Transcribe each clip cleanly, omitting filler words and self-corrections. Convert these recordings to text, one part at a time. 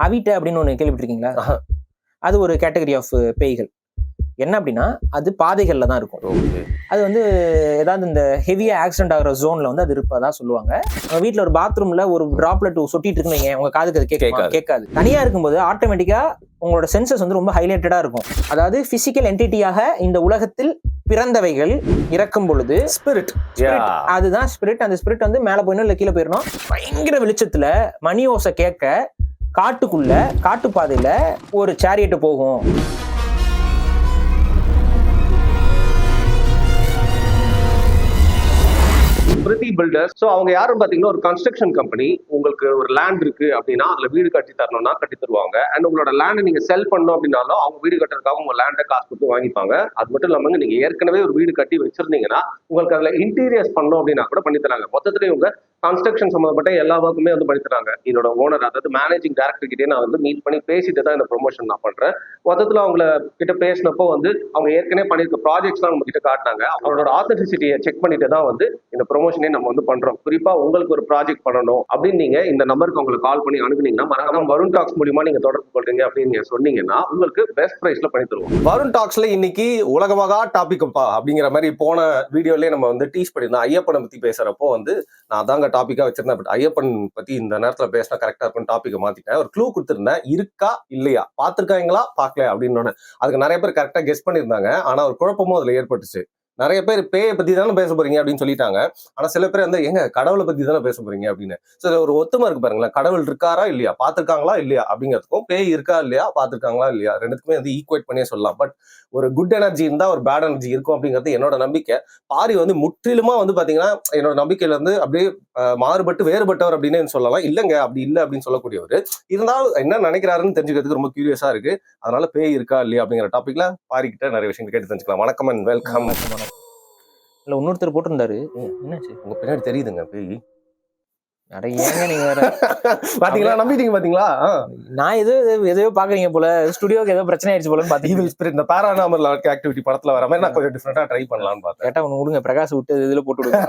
அவிட்ட அப்படின்னு ஒன்று கேள்விப்பட்டிருக்கீங்களா? அது ஒரு கேட்டகரி ஆஃப் பேய்கள். என்ன அப்படின்னா அது பாதைகள்ல தான் இருக்கும். அது வந்து ஏதாவது இந்த ஹெவியா ஆக்சிடென்ட் ஆகிற ஜோன்ல வந்து அது இருப்பதா சொல்லுவாங்க. வீட்டில் ஒரு பாத்ரூம்ல ஒரு டிராப்லெட் சொட்டிட்டு இருக்குன்னு உங்க காதுக்கு அது கேட்காது. தனியா இருக்கும்போது ஆட்டோமேட்டிக்கா உங்களோட சென்சஸ் வந்து ரொம்ப ஹைலைட்டடா இருக்கும். அதாவது பிசிக்கல் என்டிட்டியாக இந்த உலகத்தில் பிறந்தவைகள் இறக்கும் பொழுது ஸ்பிரிட் அதுதான் ஸ்பிரிட். அந்த ஸ்பிரிட் வந்து மேல போயிடும் இல்ல கீழே போயிடணும். பயங்கர வெளிச்சத்துல மணி ஓசை கேட்க காட்டுக்குள்ள காட்டுப்பாதையில ஒரு சேரியட் போகும். பிரித்தி பில்டர்ஸ். ஸோ அவங்க யாரும் பார்த்தீங்கன்னா ஒரு கன்ஸ்ட்ரக்ஷன் கம்பெனி. உங்களுக்கு ஒரு லேண்ட் இருக்கு அப்படின்னா அதுல வீடு கட்டி தரணும்னா கட்டி தருவாங்க. அண்ட் உங்களோட லேண்டை நீங்க செல் பண்ணணும் அப்படின்னாலும் அவங்க வீடு கட்டுறதுக்காக உங்க லேண்டை காசு கொடுத்து வாங்கிப்பாங்க. அது மட்டும் இல்லாமல் நீங்க ஏற்கனவே ஒரு வீடு கட்டி வச்சிருந்தீங்கன்னா உங்களுக்கு அதுல இன்டீரியர்ஸ் பண்ணணும் அப்படின்னா கூட பண்ணி தராங்க. மொத்தத்துல இவங்க கன்ஸ்ட்ரக்ஷன் சம்பந்தப்பட்ட எல்லா ஒர்க்குமே வந்து பண்ணி தராங்க. இதோட ஓனர் அதாவது மேனேஜிங் டைரக்டர் கிட்டே நான் வந்து மீட் பண்ணி பேசிட்டு தான் இந்த ப்ரொமோஷன் நான் பண்றேன். மொத்தத்தில் அவங்கள கிட்ட பேசினப்போ வந்து அவங்க ஏற்கனவே பண்ணியிருக்க ப்ராஜெக்ட்ஸ் தான் நம்ம கிட்ட காட்டினாங்க. அவங்களோட ஆத்தென்டிசிட்டியை செக் பண்ணிட்டு தான் வந்து இந்த ப்ரொமோஷனே நம்ம வந்து பண்றோம். குறிப்பா உங்களுக்கு ஒரு ப்ராஜெக்ட் பண்ணணும் அப்படின்னு நீங்க இந்த நம்பருக்கு உங்களுக்கு கால் பண்ணி அனுப்புனீங்கன்னா மறக்காம வருண் டாக்ஸ் மூலியமா நீங்க தொடர்பு கொள்றீங்க அப்படின்னு நீங்க சொன்னீங்கன்னா உங்களுக்கு பெஸ்ட் பிரைஸ்ல பண்ணி தருவோம். வருண் டாக்ஸ்ல இன்னைக்கு உலகமாக டாபிக் அப்படிங்கிற மாதிரி போன வீடியோலயே நம்ம வந்து டீஸ் பண்ணியிருந்தோம். ஐயப்பனை பத்தி பேசுறப்போ வந்து நான் தாங்க டாபிக்கா வச்சிருந்தேன். பட் ஐயப்பன் பத்தி இந்த நேரத்துல பேசினா கரெக்டா இருக்கும் டாபிக்கை மாத்திட்டேன். ஒரு க்ளூ கொடுத்திருந்தேன், இருக்கா இல்லையா, பாத்துருக்காங்களா பாக்கல அப்படின்னு. அதுக்கு நிறைய பேர் கரெக்டா கெஸ் பண்ணியிருந்தாங்க. ஆனா ஒரு குழப்பமும் அதுல ஏற்பட்டுச்சு. நிறைய பேர் பேயை பத்தி தானே பேச போறீங்க அப்படின்னு சொல்லிட்டாங்க. ஆனா சில பேர் வந்து எங்க கடவுளை பத்தி தானே பேச போறீங்க அப்படின்னு. சோ ஒரு ஒத்துமை இருக்கு பாருங்களேன். கடவுள் இருக்காரா இல்லையா, பாத்துருக்காங்களா இல்லையா அப்படிங்கிறதுக்கும் பேய் இருக்கா இல்லையா பாத்துருக்காங்களா இல்லையா ரெண்டுக்குமே வந்து ஈக்குவேட் பண்ணியே சொல்லலாம். பட் ஒரு குட் எனர்ஜி இருந்தா ஒரு பேட் எனர்ஜி இருக்கும் அப்படிங்கிறது என்னோட நம்பிக்கை. பாரி வந்து முற்றிலுமா வந்து பாத்தீங்கன்னா என்னோட நம்பிக்கையில இருந்து அப்படியே மாறுபட்டு வேறுபட்டவர் அப்படின்னு சொல்லலாம். இல்லைங்க அப்படி இல்லை அப்படின்னு சொல்லக்கூடியவர் இருந்தாலும் என்ன நினைக்கிறாருன்னு தெரிஞ்சுக்கிறதுக்கு ரொம்ப கியூரியஸா இருக்கு. அதனால பேய் இருக்கா இல்லையா அப்படிங்கிற டாபிக்ல பாரிக்கிட்ட நிறைய விஷயங்கள் கேட்டு தெரிஞ்சுக்கலாம். வணக்கம் அண்ட் வெல்கம். இல்ல இன்னொருத்தர் போட்டிருந்தாரு, என்னாச்சு உங்க பின்னாடி தெரியுதுங்க பேய்? அட ஏங்க நீங்க வேற பாத்தீங்களா, நம்பிட்டீங்க பாத்தீங்களா? நான் எதையோ பாக்குறீங்க போல, ஸ்டுடியோக்கு ஏதோ பிரச்சனை ஆயிடுச்சு போல பாத்தீங்க. இந்த பாராநாமல் ஆக்டிவிட்டி படத்துல வர மாதிரி நான் கொஞ்சம் டிஃபரெண்டா ட்ரை பண்ணலாம்னு பார்த்தேன். கேட்டா ஒண்ணு விடுங்க, பிரகாஷ் விட்டு இதுல போட்டு விடுங்க.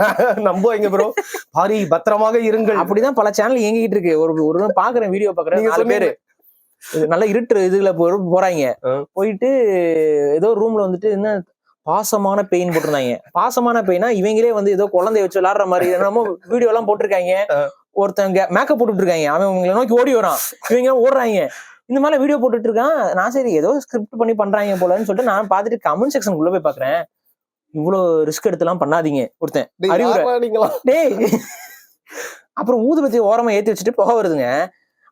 நம்புவாங்க ப்ரோ. பாரி பத்திரமாக இருங்கள். அப்படிதான் பல சேனல் இயங்கிட்டு இருக்கு. ஒரு பாக்குறேன், வீடியோ பாக்குறேன், 4 பேரு நல்லா இருட்டு இதுல போறாங்க. போயிட்டு ஏதோ ரூம்ல வந்துட்டு என்ன பாசமான பெயின் போட்டிருந்தாங்க. பாசமான பெயினா இவங்களே வந்து ஏதோ குழந்தைய வச்சு விளாடுற மாதிரி என்னமோ வீடியோ எல்லாம் போட்டிருக்காங்க. ஒருத்தங்க மேக்கப் போட்டுட்டு இருக்காங்க, அவன் இவங்களை நோக்கி ஓடி வரான், இவங்க ஓடுறாங்க. இந்த மாதிரி வீடியோ போட்டுட்டு இருக்கான். நான் சரி ஏதோ ஸ்கிரிப்ட் பண்ணி பண்றாங்க போலன்னு சொல்லிட்டு நான் பாத்துட்டு கமெண்ட் செக்ஷனுக்குள்ள போய் பாக்குறேன். இவ்வளவு ரிஸ்க் எடுத்து எல்லாம் பண்ணாதீங்க ஒருத்தன் டேய். அப்புறம் ஊதுபத்தி ஓரமா ஏத்தி வச்சுட்டு புகை வருதுங்க.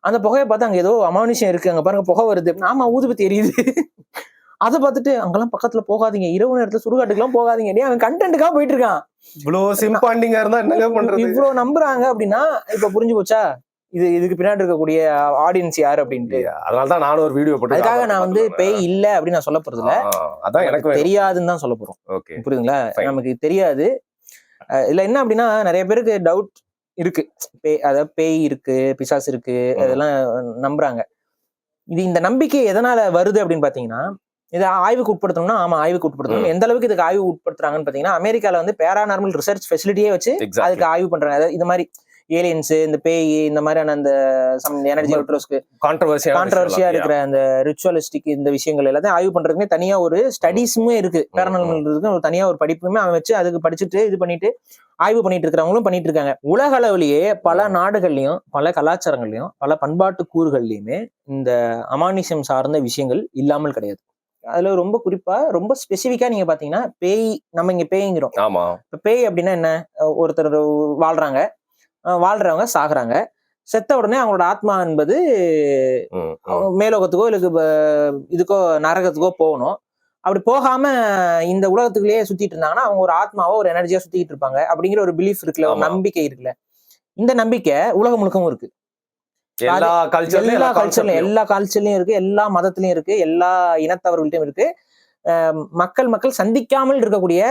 அந்த புகையை பார்த்து அங்க ஏதோ அமானுஷம் இருக்கு, அங்க பாருங்க புகை வருது. ஆமா ஊதுபத்தி எரியுது. அதை பார்த்துட்டு அங்கெல்லாம் பக்கத்துல போகாதீங்க, இரவு நேரத்துல சுடுகாட்டுக்கெல்லாம் போகாதீங்க. அவன் கண்டென்ட்டுக்காக போயிட்டு இருக்கான். இவ்வளவு சிம்பாண்டிங்கா இருந்தா என்னங்க பண்றது? இவ்வளவு நம்புறாங்க அப்படின்னா இப்ப புரிஞ்சு போச்சா இதுக்கு பின்னாடி இருக்கக்கூடிய ஆடியன்ஸ் யாரு அப்படின்ட்டு. அதனாலதான் நானும் ஒரு வீடியோ போட்டு அதுக்காக நான் வந்து பேய் இல்ல அப்படின்னு நான் சொல்ல போறது இல்ல, அதான் எனக்கு தெரியாதுன்னு தான் சொல்ல போறோம். புரியுதுங்களா? நமக்கு தெரியாது. இல்ல என்ன அப்படின்னா நிறைய பேருக்கு டவுட் இருக்கு. அதாவது பேய் இருக்கு, பிசாசு இருக்கு, அதெல்லாம் நம்புறாங்க. இந்த நம்பிக்கை எதனால வருது அப்படின்னு பாத்தீங்கன்னா, இதை ஆய்வுக்கு உட்படுத்தணும்னா ஆமா ஆய்வுக்கு உட்படுத்தணும். எந்த அளவுக்கு இதுக்கு ஆய்வு உட்படுத்துறாங்கன்னு பாத்தீங்கன்னா, அமெரிக்கால வந்து பேராநார்மல் ரிசர்ச் ஃபெசிலிட்டியே வச்சு அதுக்கு ஆய்வு பண்றாங்க. அதாவது இந்த மாதிரி ஏலியன்ஸ், இந்த பேய், இந்த மாதிரியான அந்த எனர்ஜி கான்ட்ரவர்சியா இருக்கிற அந்த ரிச்சுவலிஸ்டிக் இந்த விஷயங்கள் எல்லாத்தையும் ஆய்வு பண்றதுக்குமே தனியா ஒரு ஸ்டடீஸுமே இருக்கு. பேராநார்மல் ஒரு தனியா ஒரு படிப்புமே அவன் வச்சு அதுக்கு படிச்சுட்டு இது பண்ணிட்டு ஆய்வு பண்ணிட்டு இருக்கிறவங்களும் பண்ணிட்டு இருக்காங்க. உலக அளவுலயே பல நாடுகள்லயும் பல கலாச்சாரங்கள்லயும் பல பண்பாட்டு கூறுகள்லயுமே இந்த அமானுஷம் சார்ந்த விஷயங்கள் இல்லாமல் கிடையாது. அதுல ரொம்ப குறிப்பா ரொம்ப ஸ்பெசிபிக்கா நீங்க பாத்தீங்கன்னா பேய், நம்ம இங்க பேய்ங்கிறோம். இப்ப பேய் அப்படின்னா என்ன? ஒருத்தர் வாழ்றவங்க சாகுறாங்க. செத்த உடனே அவங்களோட ஆத்மா என்பது மேலோகத்துக்கோ இல்ல இதுக்கோ நரகத்துக்கோ போகணும். அப்படி போகாம இந்த உலகத்துக்குள்ளேயே சுத்திட்டு இருந்தாங்கன்னா அவங்க ஒரு ஆத்மாவோ ஒரு எனர்ஜியா சுத்திட்டு இருப்பாங்க அப்படிங்கிற ஒரு பிலீஃப் இருக்குல்ல, ஒரு நம்பிக்கை இருக்குல்ல. இந்த நம்பிக்கை உலகம் முழுக்கவும் இருக்கு. எல்லா கல்ச்சர்லயும் இருக்கு, எல்லா மதத்திலயும் இருக்கு, எல்லா இனத்தவர்கள்ட்டையும் இருக்கு. மக்கள் சந்திக்காமல் இருக்கக்கூடிய,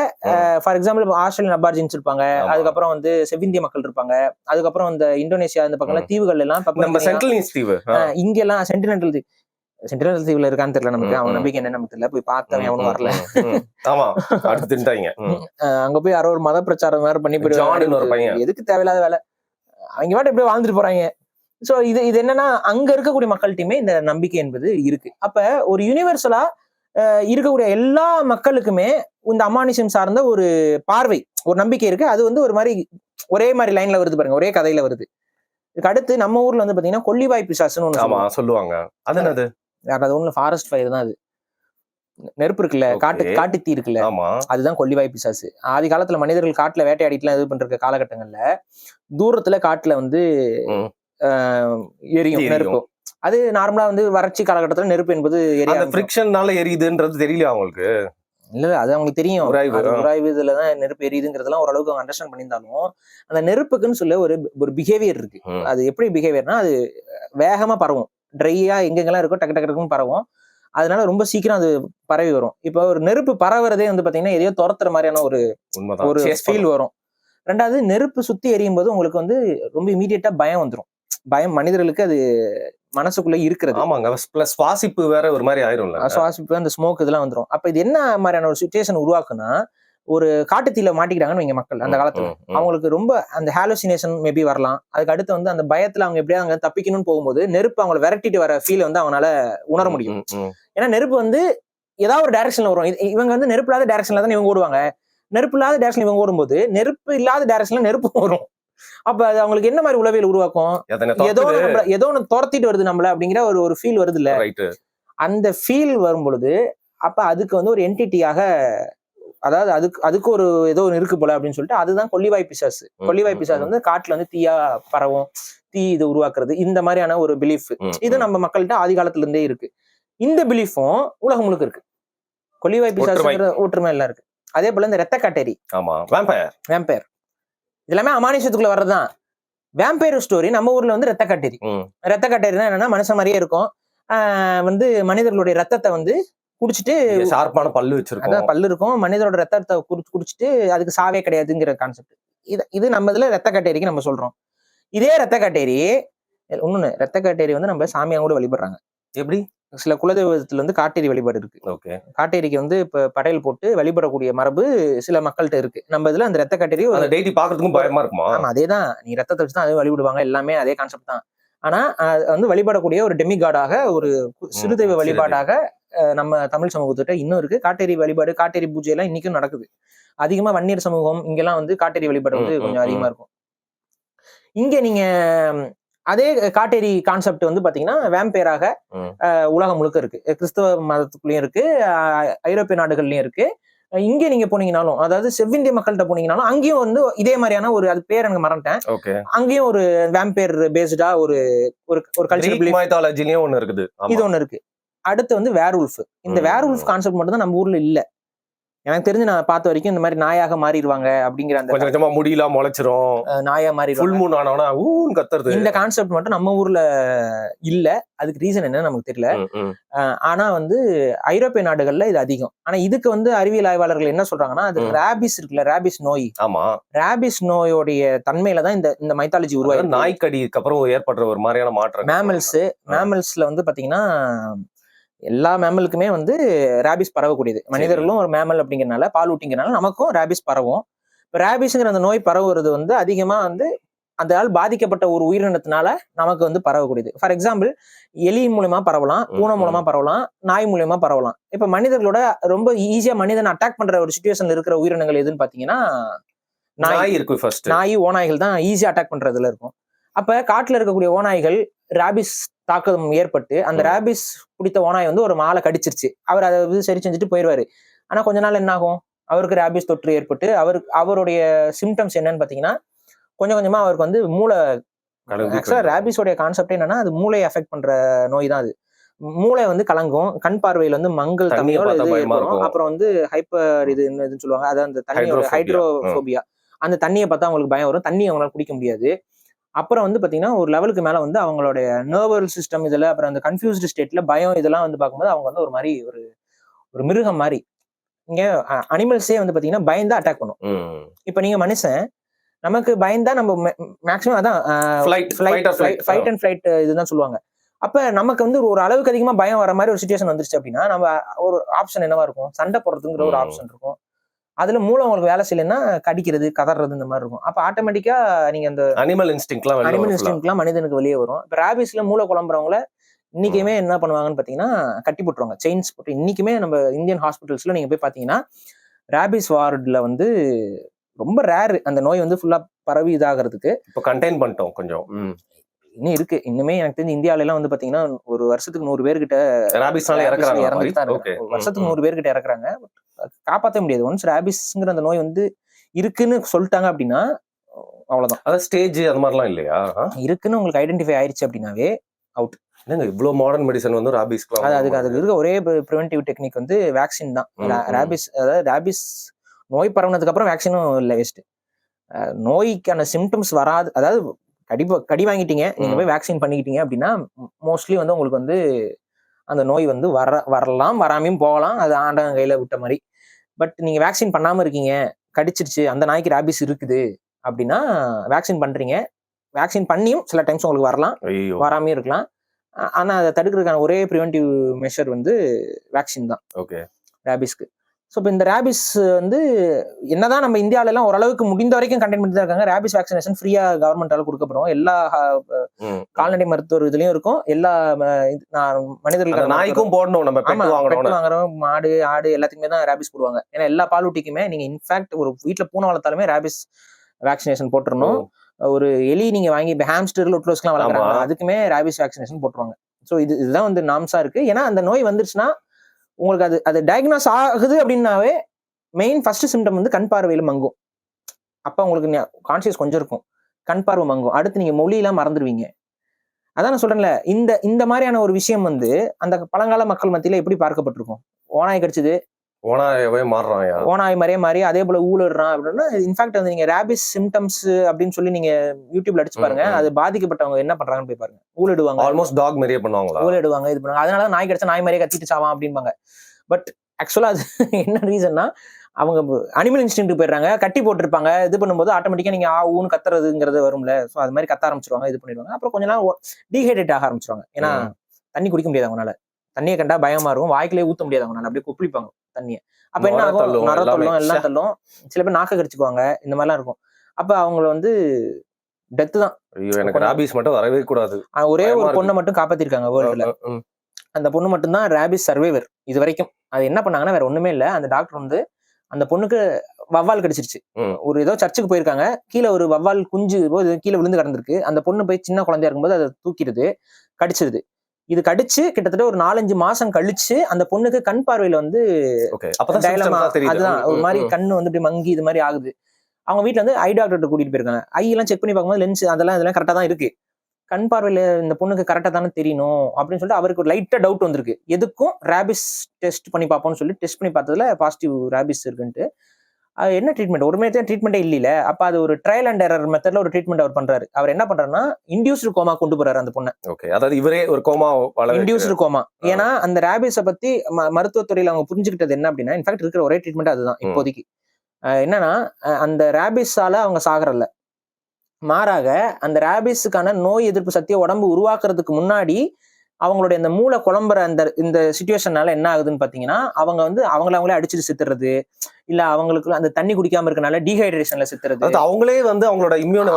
ஃபார் எக்ஸாம்பிள் ஆஸ்திரேலியன் அபார்ஜின்ஸ் இருப்பாங்க, அதுக்கப்புறம் வந்து செவ்விந்திய மக்கள் இருப்பாங்க, அதுக்கப்புறம் இந்த இந்தோனேஷியா இந்த பக்கம் தீவுகள் எல்லாம் இங்க எல்லாம் சென்டினல் தீவுல இருக்கான்னு தெரியல நமக்கு. அவன் நம்பிக்கை என்ன நமக்கு தெரியல, போய் பார்த்தவன் அவனும் வரல. அங்க போய் யாரோ ஒரு மத பிரச்சாரம் வேற பண்ணி போயிடுவாங்க. எதுக்கு தேவையில்லாத வேலை, அவங்க வாட்டு எப்படியோ வாழ்ந்துட்டு போறாங்க. ஸோ இது என்னன்னா அங்க இருக்கக்கூடிய மக்கள்கிட்டயுமே இந்த நம்பிக்கை என்பது இருக்கு. அப்ப ஒரு யூனிவர்சலா இருக்கக்கூடிய எல்லா மக்களுக்குமே இந்த அமானுஷம் சார்ந்த ஒரு பார்வை, ஒரு நம்பிக்கை இருக்கு. அது வந்து ஒரு மாதிரி ஒரே மாதிரி லைன்ல வருது பாருங்க, ஒரே கதையில வருது. இதுக்கு அடுத்து நம்ம ஊர்ல வந்து பாத்தீங்கன்னா கொல்லிவாய் பிசாசுன்னு ஒண்ணு சொல்லுவாங்க. அது என்னது? அது ஒண்ணு ஃபாரஸ்ட் ஃபயர் தான். அது நெருப்பு இருக்குல்ல, காட்டுத்தீ இருக்குல்ல, அதுதான் கொல்லிவாய் பிசாசு. ஆதி காலத்துல மனிதர்கள் காட்டுல வேட்டையாடிட்டுலாம் இது பண்ற காலகட்டங்கள்ல தூரத்துல காட்டுல வந்து எரியும் நெருப்பு. அது நார்மலா வந்து வறட்சி காலகட்டத்துல நெருப்பு என்பது ஃபிரிக்ஷன்னால எரியுதுன்றது தெரியல அவங்களுக்கு. இல்ல அது அவங்களுக்கு தெரியும். உராய்வு இதுலதான் நெருப்பு எரியுதுங்கிறதெல்லாம் ஓரளவுக்கு அவங்க அண்டர்ஸ்டாண்ட் பண்ணியிருந்தாலும் அந்த நெருப்புக்குன்னு சொல்ல ஒரு பிஹேவியர் இருக்கு. அது எப்படி பிஹேவியர்னா, அது வேகமா பரவும். ட்ரையா எங்கெங்கெல்லாம் இருக்கோ டக்கு டக்குன்னு பரவும். அதனால ரொம்ப சீக்கிரம் அது பரவி வரும். இப்போ ஒரு நெருப்பு பரவுறதே வந்து பாத்தீங்கன்னா எதையோ துரத்துற மாதிரியான ஒரு ஃபீல் வரும். ரெண்டாவது, நெருப்பு சுத்தி எரியும் போது உங்களுக்கு வந்து ரொம்ப இமீடியட்டா பயம் வந்துடும். பயம் மனிதர்களுக்கு அது மனசுக்குள்ள இருக்கிறது. ஆமாங்க, பிளஸ் சுவாசிப்பு வேற ஒரு மாதிரி ஆயிரும். சுவாசிப்பு, அந்த ஸ்மோக் இதெல்லாம் வந்துடும். அப்ப இது என்ன மாதிரியான ஒரு சிச்சுவேஷன் உருவாக்குன்னா, ஒரு காட்டுத்தீல மாட்டிக்கிட்டாங்கன்னு வைங்க மக்கள் அந்த காலத்துல, அவங்களுக்கு ரொம்ப அந்த ஹாலுசினேஷன் மேபி வரலாம். அதுக்கு அடுத்து வந்து அந்த பயத்துல அவங்க எப்படியாவது அங்க தப்பிக்கணும்னு போகும்போது நெருப்பு அவங்களை விரட்டிட்டு வர ஃபீல் வந்து அவங்களால உணர முடியும். ஏன்னா நெருப்பு வந்து ஏதாவது ஒரு டைரக்ஷன்ல வரும். இவங்க வந்து நெருப்பு இல்லாத டைரக்ஷன்ல தான் இவங்க ஓடுவாங்க. நெருப்பு இல்லாத டைரக்ஷன் இவங்க ஓடும்போது நெருப்பு இல்லாத டைரக்ஷன்ல நெருப்பு வரும். அப்ப அது அவங்களுக்கு என்ன மாதிரி உளவியல் உருவாக்கும்? ஏதோ ஒண்ணு துரத்திட்டு வருது நம்மள அப்படிங்கிற ஒரு ஃபீல் வருது இல்ல. அந்த ஃபீல் வரும் பொழுது அப்ப அதுக்கு வந்து ஒரு என்டிட்டியாக, அதாவது அதுக்கு ஒரு ஏதோ ஒன்று இருக்கு போல அப்படின்னு சொல்லிட்டு அதுதான் கொல்லிவாய் பிசாசு. கொல்லிவாய் பிசாசு வந்து காட்டுல வந்து தீயா பரவும், தீ இது உருவாக்குறது, இந்த மாதிரியான ஒரு பிலீஃப். இது நம்ம மக்கள்கிட்ட ஆதி காலத்துல இருந்தே இருக்கு. இந்த பிலீஃபும் உலகம் முழுக்க இருக்கு. கொல்லிவாய் பிசாசுங்கிற ஒற்றுமை எல்லாம் இருக்கு. அதே போல இந்த ரத்த காட்டேரி, வேம்பயர், இதெல்லாமே அமானுஷத்துக்குள்ள வர்றதுதான். வேம்பயர் ஸ்டோரி நம்ம ஊர்ல வந்து ரத்த காட்டேரி. ரத்த காட்டேரினா என்னன்னா, மனுஷன் மாதிரியே இருக்கும். வந்து மனிதர்களுடைய ரத்தத்தை வந்து குடிச்சிட்டு, ஷார்ப்பான பல்லு வச்சிருக்கோம், பல்லு இருக்கும், மனிதரோட ரத்தத்தை குடிச்சிட்டு அதுக்கு சாவே கிடையாதுங்கிற கான்செப்ட். இது நம்ம இதுல ரத்த காட்டேரிக்கு நம்ம சொல்றோம். இதே ரத்த காட்டேரி இன்னொன்னு, ரத்த காட்டேரி வந்து நம்ம சாமியா கூட வழிபடுறாங்க. எப்படி? சில குலதெய்வத்துல வந்து காட்டேரி வழிபாடு இருக்கு. காட்டேரிக்கு வந்து இப்ப படையல் போட்டு வழிபடக்கூடிய மரபு சில மக்கள்கிட்ட இருக்கு. நம்ம இதுல அந்த ரத்த காட்டேரி பாக்குறதுக்கும் பயமா இருக்குமா? ஆமா, அதேதான். நீ ரத்தத்தை வச்சுதான் அதே வழிபடுவாங்க, எல்லாமே அதே கான்செப்ட் தான். ஆனா வந்து வழிபடக்கூடிய ஒரு டெமிகாடாக, ஒரு சிறுதெய்வ வழிபாடாக நம்ம தமிழ் சமூகத்திட்ட இன்னும் இருக்கு. காட்டேரி வழிபாடு, காட்டேரி பூஜை எல்லாம் இன்னைக்கும் நடக்குது. அதிகமா வன்னியர் சமூகம் இங்கெல்லாம் வந்து காட்டேரி வழிபாடு வந்து கொஞ்சம் அதிகமா இருக்கும். இங்க நீங்க அதே காட்டேரி கான்செப்ட் வந்து பாத்தீங்கன்னா வேம்பயராக உலகம் முழுக்க இருக்கு. கிறிஸ்தவ மதத்துக்குள்ளயும் இருக்கு, ஐரோப்பிய நாடுகள்லயும் இருக்கு. இங்க நீங்க போனீங்கனாலும், அதாவது செவ்விந்திய மக்கள்கிட்ட போனீங்கனாலும் அங்கேயும் வந்து இதே மாதிரியான ஒரு, அது பேர் எனக்கு மறந்துட்டேன், அங்கேயும் ஒரு வேம்பயர் பேஸ்டா ஒரு கல்ச்சர் மைத்தாலஜிலயும் ஒண்ணு இருக்குது. இது ஒண்ணு இருக்கு. அடுத்து வந்து வேர்வுல்ஃப். இந்த வேர்வுல்ஃப் கான்செப்ட் மட்டும் தான் நம்ம ஊர்ல இல்ல. எனக்கு தெரிஞ்சு நான் பார்த்த வரைக்கும் இந்த மாதிரி நாயாக மாறிடுவாங்க அப்படிங்கிற, அந்த கொஞ்சம் கொஞ்சமா முடியலாம் முளைச்சிரும், நாயா மாறி ஃபுல் மூன் ஆனவனா ஊன்னு கத்துறது, இந்த கான்செப்ட் மட்டும் நம்ம ஊர்ல இல்ல. அதுக்கு ரீசன் என்னன்னு நமக்கு தெரியல. ஆனா வந்து ஐரோப்பிய நாடுகள்ல இது அதிகம். ஆனா இதுக்கு வந்து அறிவியல் ஆய்வாளர்கள் என்ன சொல்றாங்கன்னா, அது ராபிஸ் இருக்குல்ல, ராபிஸ் நோய். ஆமா, ராபிஸ் நோயோடைய தன்மையில தான் இந்த மைத்தாலஜி உருவாயிருக்கு. நாய்க்கடிக்கு அப்புறம் ஏற்படுற ஒரு மாதிரியான மாற்றம். மேமல்ஸ்ல வந்து பாத்தீங்கன்னா எல்லா மேமலுக்குமே வந்து ராபிஸ் பரவக்கூடியது. மனிதர்களும் ஒரு மேமல் அப்படிங்கிறனால, பால் ஊட்டிங்கிறனால நமக்கும் ராபிஸ் பரவும். இப்போ ராபிஸ்ங்கிற அந்த நோய் பரவுறது வந்து அதிகமா வந்து அந்த ஆள் பாதிக்கப்பட்ட ஒரு உயிரினத்தினால நமக்கு வந்து பரவக்கூடியது. ஃபார் எக்ஸாம்பிள், எலி மூலமா பரவலாம், பூனை மூலமா பரவலாம், நாய் மூலமா பரவலாம். இப்ப மனிதர்களோட ரொம்ப ஈஸியா மனிதனை அட்டாக் பண்ற ஒரு சிச்சுவேஷன்ல இருக்கிற உயிரினங்கள் எதுன்னு பாத்தீங்கன்னா நாய் இருக்கு. ஃபர்ஸ்ட் நாய், ஓநாய்கள் தான் ஈஸியா அட்டாக் பண்றதுல இருக்கும். அப்ப காட்டுல இருக்கக்கூடிய ஓநாய்கள் ராபிஸ் தாக்கம் ஏற்பட்டு அந்த ராபிஸ் பிடித்த ஓநாய் வந்து ஒரு மாலை கடிச்சிருச்சு. அவர் அதை வந்து சரி செஞ்சுட்டு போயிடுவாரு. ஆனா கொஞ்ச நாள் என்ன ஆகும், அவருக்கு ராபிஸ் தொற்று ஏற்பட்டு அவருடைய சிம்டம்ஸ் என்னன்னு பாத்தீங்கன்னா, கொஞ்சம் கொஞ்சமா அவருக்கு வந்து மூளை, ஆக்சுவலா ராபிஸோடைய கான்செப்ட் என்னன்னா, அது மூளையை அஃபெக்ட் பண்ற நோய் தான் அது. மூளை வந்து கலங்கும், கண் பார்வையில வந்து மங்கள் தன்மையோட இது ஏற்படும். அப்புறம் வந்து ஹைப்பர் இதுன்னு சொல்லுவாங்க, அதாவது அந்த தண்ணியோட ஹைட்ரோபோபியா, அந்த தண்ணியை பார்த்தா அவங்களுக்கு பயம் வரும், தண்ணி அவங்களால குடிக்க முடியாது. அப்புறம் வந்து பாத்தீங்கன்னா ஒரு லெவலுக்கு மேல வந்து அவங்களுடைய நர்வல் சிஸ்டம் இதுல, அப்புறம் அந்த கன்ஃபியூஸ்டு ஸ்டேட்ல பயம் இதெல்லாம் வந்து பார்க்கும்போது அவங்க வந்து ஒரு மாதிரி ஒரு மிருகம் மாதிரி. இங்க அனிமல்ஸே வந்து பாத்தீங்கன்னா பயந்தா அட்டாக் பண்ணும். இப்ப நீங்க மனுஷன், நமக்கு பயந்தா நம்ம மேக்ஸிமம் அதான் ஃபைட் அண்ட் ஃபிளைட் இதுதான் சொல்லுவாங்க. அப்ப நமக்கு வந்து ஒரு அளவுக்கு அதிகமா பயம் வர மாதிரி ஒரு சிச்சுவேஷன் வந்துருச்சு அப்படின்னா நம்ம ஒரு ஆப்ஷன் என்னவா இருக்கும், சண்டை போடுறதுங்கிற ஒரு ஆப்ஷன் இருக்கும். அதுல மூளை உங்களுக்கு வேலை செய்யலைன்னா கடிக்கிறது கதறது இந்த மாதிரி இருக்கும். அப்ப ஆட்டோமேட்டிக்கா நீங்க அந்த அனிமல் இன்ஸ்டிங்க்லாம் மனிதனுக்கு வெளியே வரும். இப்ப ரேபிஸ்ல மூளை குழம்புறவங்கள இன்னைக்குமே என்ன பண்ணுவாங்கன்னு பாத்தீங்கன்னா கட்டி போட்டுருவாங்க, செயின்ஸ் போட்டு. இன்னைக்குமே நம்ம இந்தியன் ஹாஸ்பிட்டல்ஸ்ல நீங்க போய் பாத்தீங்கன்னா ரேபிஸ் வார்டுல வந்து ரொம்ப ரேர் அந்த நோய் வந்து ஃபுல்லா பரவி இதாகிறதுக்கு. இப்போ கண்டெயின் பண்ணிட்டோம் கொஞ்சம். இன்னும் இருக்கு. இன்னுமே எனக்கு தெரிஞ்சு இந்தியாவில எல்லாம் வந்து பாத்தீங்கன்னா ஒரு வருஷத்துக்கு 100 பேர்கிட்ட ரேபிஸ்னால இறந்துட்டு தான் இருக்காங்க. வருஷத்துக்கு 100 பேர்கிட்ட இறக்குறாங்க. காப்பாற்ற முடியாது. ஒன்ஸ் ரேபிஸ்ங்கிற அந்த நோய் வந்து இருக்குன்னு சொல்லிட்டாங்க அப்படின்னா அவ்வளவுதான். அதாவது ஸ்டேஜ் அந்த மாதிரிலாம் இல்லையா? இருக்குன்னு உங்களுக்கு ஐடென்டிஃபை ஆயிடுச்சு அப்படின்னாவே அவுட். என்னங்க இவ்வளவு மாடர்ன் மெடிசன் வந்து ரேபிஸ்க்கு? அதுக்கு இருக்க ஒரே ப்ரிவென்டிவ் டெக்னிக் வந்து வேக்சின் தான். ரேபிஸ், அதாவது ரேபிஸ் நோய் பரவுனதுக்கு அப்புறம் வேக்சினும் இல்லை, வேஸ்ட். நோய்க்கான சிம்டம்ஸ் வராது, அதாவது கடி வாங்கிட்டீங்க, நீங்க போய் வேக்சின் பண்ணிக்கிட்டீங்க அப்படின்னா மோஸ்ட்லி வந்து உங்களுக்கு வந்து அந்த நோய் வந்து வரலாம், வராமையும் போகலாம். அது ஆண்டவன் கையில விட்ட மாதிரி. பட் நீங்க வேக்சின் பண்ணாம இருக்கீங்க, கடிச்சிருச்சு, அந்த நாய்க்கு ரேபிஸ் இருக்குது அப்படின்னா வேக்சின் பண்றீங்க. வேக்சின் பண்ணியும் சில டைம்ஸ் உங்களுக்கு வரலாம், வராமையும் இருக்கலாம். ஆனா அதை தடுக்கிறதுக்கான ஒரே ப்ரிவென்டிவ் மெஷர் வந்து வேக்சின் தான். ஓகே, ரேபிஸ்க்கு. ஸோ இப்போ இந்த ரேபிஸ் வந்து என்னதான் நம்ம இந்தியாவில எல்லாம் ஓரளவுக்கு முடிந்த வரைக்கும் கண்டெயின் பண்ணி தான் இருக்காங்க. ரேபிஸ் வேக்சினேஷன் ஃப்ரீயா கவர்மெண்டால கொடுக்கப்படும். எல்லா கால்நடை மருத்துவர் இதுலயும் இருக்கும். எல்லா மனிதர்களுக்கு நாய்க்கும் போடணும். நம்ம வாங்குறோம், மாடு ஆடு எல்லாத்துக்குமே தான் ரேபிஸ் போடுவாங்க. ஏன்னா எல்லா பாலூட்டிக்குமே நீங்க இன்ஃபேக்ட் ஒரு வீட்டுல பூனை வளர்த்தாலுமே ரேபிஸ் வேக்சினேஷன் போட்டுறணும். ஒரு எலி நீங்க வாங்கி இப்போ ஹாம்ஸ்டர் லொட்லோஸ்லாம் வளர்க்குறாங்க, அதுக்குமே ரேபிஸ் வேக்சினேஷன் போட்டுருவாங்க. ஸோ இதுதான் வந்து நாம்ஸா இருக்கு. ஏன்னா அந்த நோய் வந்துருச்சுன்னா உங்களுக்கு அது டயக்னாஸ் ஆகுது அப்படின்னாவே மெயின் ஃபர்ஸ்ட் சிம்டம் வந்து கண் பார்வையில மங்கும். அப்ப உங்களுக்கு கான்சியஸ் கொஞ்சம் இருக்கும், கண் பார்வை மங்கும். அடுத்து நீங்க மொழியெல்லாம் மறந்துடுவீங்க. அதான் நான் சொல்றேன்ல, இந்த மாதிரியான ஒரு விஷயம் வந்து அந்த பழங்கால மக்கள் மத்தியில எப்படி பார்க்கப்பட்டிருக்கும். ஓனாய் கடிச்சது, ஓனாய் மாதிரியே மாறி அதே போல ஊழிடுறான் அப்படின்னா, இன்ஃபேக்ட் வந்து நீங்க ரேபிஸ் சிம்டம்ஸ் அப்படின்னு சொல்லி நீங்க யூடியூப்ல அடிச்சு பாருங்க. அது பாதிக்கப்பட்டவங்க என்ன பண்றாங்கன்னு போய் பாருங்க. ஊழிடுவாங்க, ஆல்மோஸ்ட் டாக் மாதிரியே பண்ணுவாங்க, ஊழிடுவாங்க, இது பண்ணுவாங்க. அதனால நாய் கடிச்சா நாய் மாதிரியே கத்திட்டு சாவான் அப்படின்பாங்க. பட் ஆக்சுவலா அது என்ன ரீசன்னா, அவங்க அனிமல் இன்ஸ்டிங்க்ட் போயிடுறாங்க. கட்டி போட்டிருப்பாங்க, இது பண்ணும்போது ஆட்டோமேட்டிக்கா நீங்க ஊன்னு கத்துறதுங்கிறது வரும்ல. ஸோ அது மாதிரி கத்த ஆரம்பிச்சிருவாங்க, இது பண்ணிடுவாங்க. அப்புறம் கொஞ்ச நாள் டீஹைட்ரேட் ஆக ஆரம்பிச்சிருவாங்க. ஏன்னா தண்ணி குடிக்க முடியாது அவங்களால, தண்ணியை கண்டா பயமா இருக்கும், வாய்க்கிலே ஊத்த முடியாது அவங்களால, அப்படியே குப்பிப்பாங்க தண்ணியை. அப்ப என்ன ஆகும், நரத்தள்ளும், எல்லாம் தள்ளும். சில பேர் நாக்க கடிச்சுக்குவாங்க, இந்த மாதிரிலாம் இருக்கும். அப்ப அவங்கள வந்து டெத்து தான். எனக்கு ரேபிஸ் மட்டும் வரவே கூடாது. ஒரே ஒரு பொண்ணை மட்டும் காப்பாத்திருக்காங்க வேர்ல்டுல. அந்த பொண்ணு மட்டும் தான் ரேபிஸ் சர்வைவர் இது வரைக்கும். அது என்ன பண்ணாங்கன்னா வேற ஒண்ணுமே இல்ல, அந்த டாக்டர் வந்து அந்த பொண்ணுக்கு வவ்வால் கடிச்சிருச்சு. ஒரு ஏதோ சர்ச்சுக்கு போயிருக்காங்க, கீழே ஒரு வவ்வால் குஞ்சு கீழே விழுந்து கிடந்திருக்கு. அந்த பொண்ணு போய் சின்ன குழந்தையா இருக்கும்போது அதை தூக்கிடுது, கடிச்சிருது. இது கடிச்சு கிட்டத்தட்ட ஒரு 4-5 மாசம் கழிச்சு அந்த பொண்ணுக்கு கண் பார்வையில வந்து அதுதான் ஒரு மாதிரி கண்ணு வந்து இப்படி மங்கி இது மாதிரி ஆகுது. அவங்க வீட்டுல வந்து ஐ டாக்டர் கூட்டிட்டு போயிருக்காங்க. ஐ எல்லாம் செக் பண்ணி பார்க்கும்போது லென்ஸ் அதெல்லாம் கரெக்டா தான் இருக்கு. கண் பார்வையில இந்த பொண்ணுக்கு கரெக்டா தானே தெரியணும் அப்படின்னு சொல்லிட்டு அவருக்கு ஒரு லைட்டா டவுட் வந்திருக்கு. எதுக்கும் ரேபிஸ் டெஸ்ட் பண்ணி பார்ப்போம்னு சொல்லி டெஸ்ட் பண்ணி பார்த்ததுல பாசிட்டிவ் ரேபிஸ் இருக்குன்ட்டு. அது என்ன ட்ரீட்மெண்ட், ஒரு மாதிரி ட்ரீட்மெண்டே இல்ல. அப்ப அது ஒரு ட்ரையல் அண்ட் எரர் மெத்தட்ல ஒரு ட்ரீட்மெண்ட் அவர் பண்றாரு. அவர் என்ன பண்றாருன்னா இன்டியூஸ்டு கோமா கொண்டு போறாரு அந்த பொண்ணை. அதாவது இவரே ஒரு கோமா, இன்டியூஸ்டு கோமா. ஏன்னா அந்த ரேபிஸை பத்தி மருத்துவத்துறையில அவங்க புரிஞ்சுக்கிட்டது என்ன அப்படின்னா, இன்ஃபேக்ட் இருக்கிற ஒரே ட்ரீட்மெண்ட் அதுதான் இப்போதைக்கு. என்னன்னா அந்த ரேபிஸால அவங்க சாகரல்ல, மாறாக அந்த ரேபிஸுக்கான நோய் எதிர்ப்பு சக்தியை உடம்பு உருவாக்குறதுக்கு முன்னாடி அவங்களுடைய அந்த மூளை குழம்புற இந்த சிச்சுவேஷனால என்ன ஆகுதுன்னு பாத்தீங்கன்னா, அவங்க வந்து அவங்களே அடிச்சுட்டு செத்துறது, இல்ல அவங்களுக்கு அந்த தண்ணி குடிக்காம இருக்கனால டீஹைட்ரேஷன்ல செத்துறது. அவங்களே வந்து அவங்களோட இம்யூன்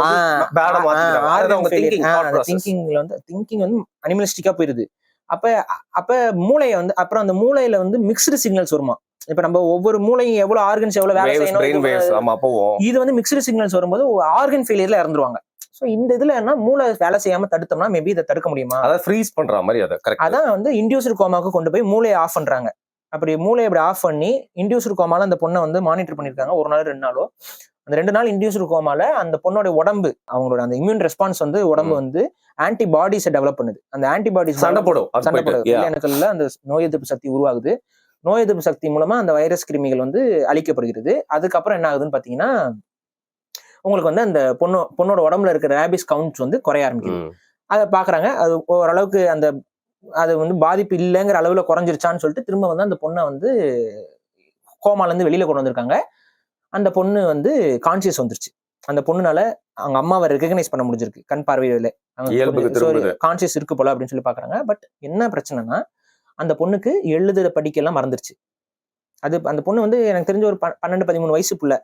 திங்கிங் வந்து அனிமலிஸ்டிக்கா போயிருது. அப்ப மூளையை வந்து அப்புறம் அந்த மூளையில வந்து மிக்ஸ்டு சிக்னல்ஸ் வருமா. இப்ப நம்ம ஒவ்வொரு மூளையும் எவ்வளவு ஆர்கன்ஸ் எவ்வளவு வேலை செய்யணும், இது வந்து மிக்ஸ்டு சிக்னல்ஸ் வரும்போது ஆர்கன் ஃபெயிலியர்ல இறந்துருவாங்க. சோ இந்த இதுல என்ன மூளை வேலை செய்யாம தடுத்தோம்னா மேபி இதை தடுக்க முடியுமா. அதாவது ஃப்ரீஸ் பண்ற மாதிரி அதான் வந்து இன்டியூஸ்டு கோமாக்கு கொண்டு போய் மூளையை ஆஃப் பண்றாங்க. அப்படி மூளையை அப்படி ஆஃப் பண்ணி இன்டியூஸ்டு கோமால அந்த பொண்ணை வந்து மானிட்டர் பண்ணிருக்காங்க. ஒரு நாள் 2 நாளோ, அந்த 2 நாள் இன்டியூஸ்டு கோமால அந்த பொண்ணோட உடம்பு, அவங்களோட அந்த இம்யூன் ரெஸ்பான்ஸ் வந்து உடம்பு வந்து ஆன்டிபாடிஸை டெவலப் பண்ணுது. அந்த ஆன்டிபாடிஸ் சண்டை போடும் இல்ல, அந்த நோய் எதிர்ப்பு சக்தி உருவாகுது. நோய் எதிர்ப்பு சக்தி மூலமா அந்த வைரஸ் கிருமிகள் வந்து அழிக்கப்படுகிறது. அதுக்கப்புறம் என்ன ஆகுதுன்னு பாத்தீங்கன்னா, உங்களுக்கு வந்து அந்த பொண்ணோட உடம்புல இருக்கிற ரேபிஸ் கவுண்ட்ஸ் வந்து குறைய ஆரம்பிக்குது. அதை பாக்குறாங்க, அது ஓரளவுக்கு அந்த அது வந்து பாதிப்பு இல்லைங்கிற அளவுல குறைஞ்சிருச்சான்னு சொல்லிட்டு திரும்ப வந்து அந்த பொண்ணை வந்து கோமால இருந்து வெளியில கொண்டு வந்திருக்காங்க. அந்த பொண்ணு வந்து கான்சியஸ் வந்துருச்சு. அந்த பொண்ணுனால அவங்க அம்மாவை ரெகக்னைஸ் பண்ண முடிஞ்சிருக்கு, கண் பார்வையில கான்சியஸ் இருக்கு போல அப்படின்னு சொல்லி பாக்குறாங்க. பட் என்ன பிரச்சனைனா, அந்த பொண்ணுக்கு எழுத படிக்க எல்லாம் மறந்துருச்சு. அது அந்த பொண்ணு வந்து எனக்கு தெரிஞ்ச ஒரு 12-13 வயசு புள்ள.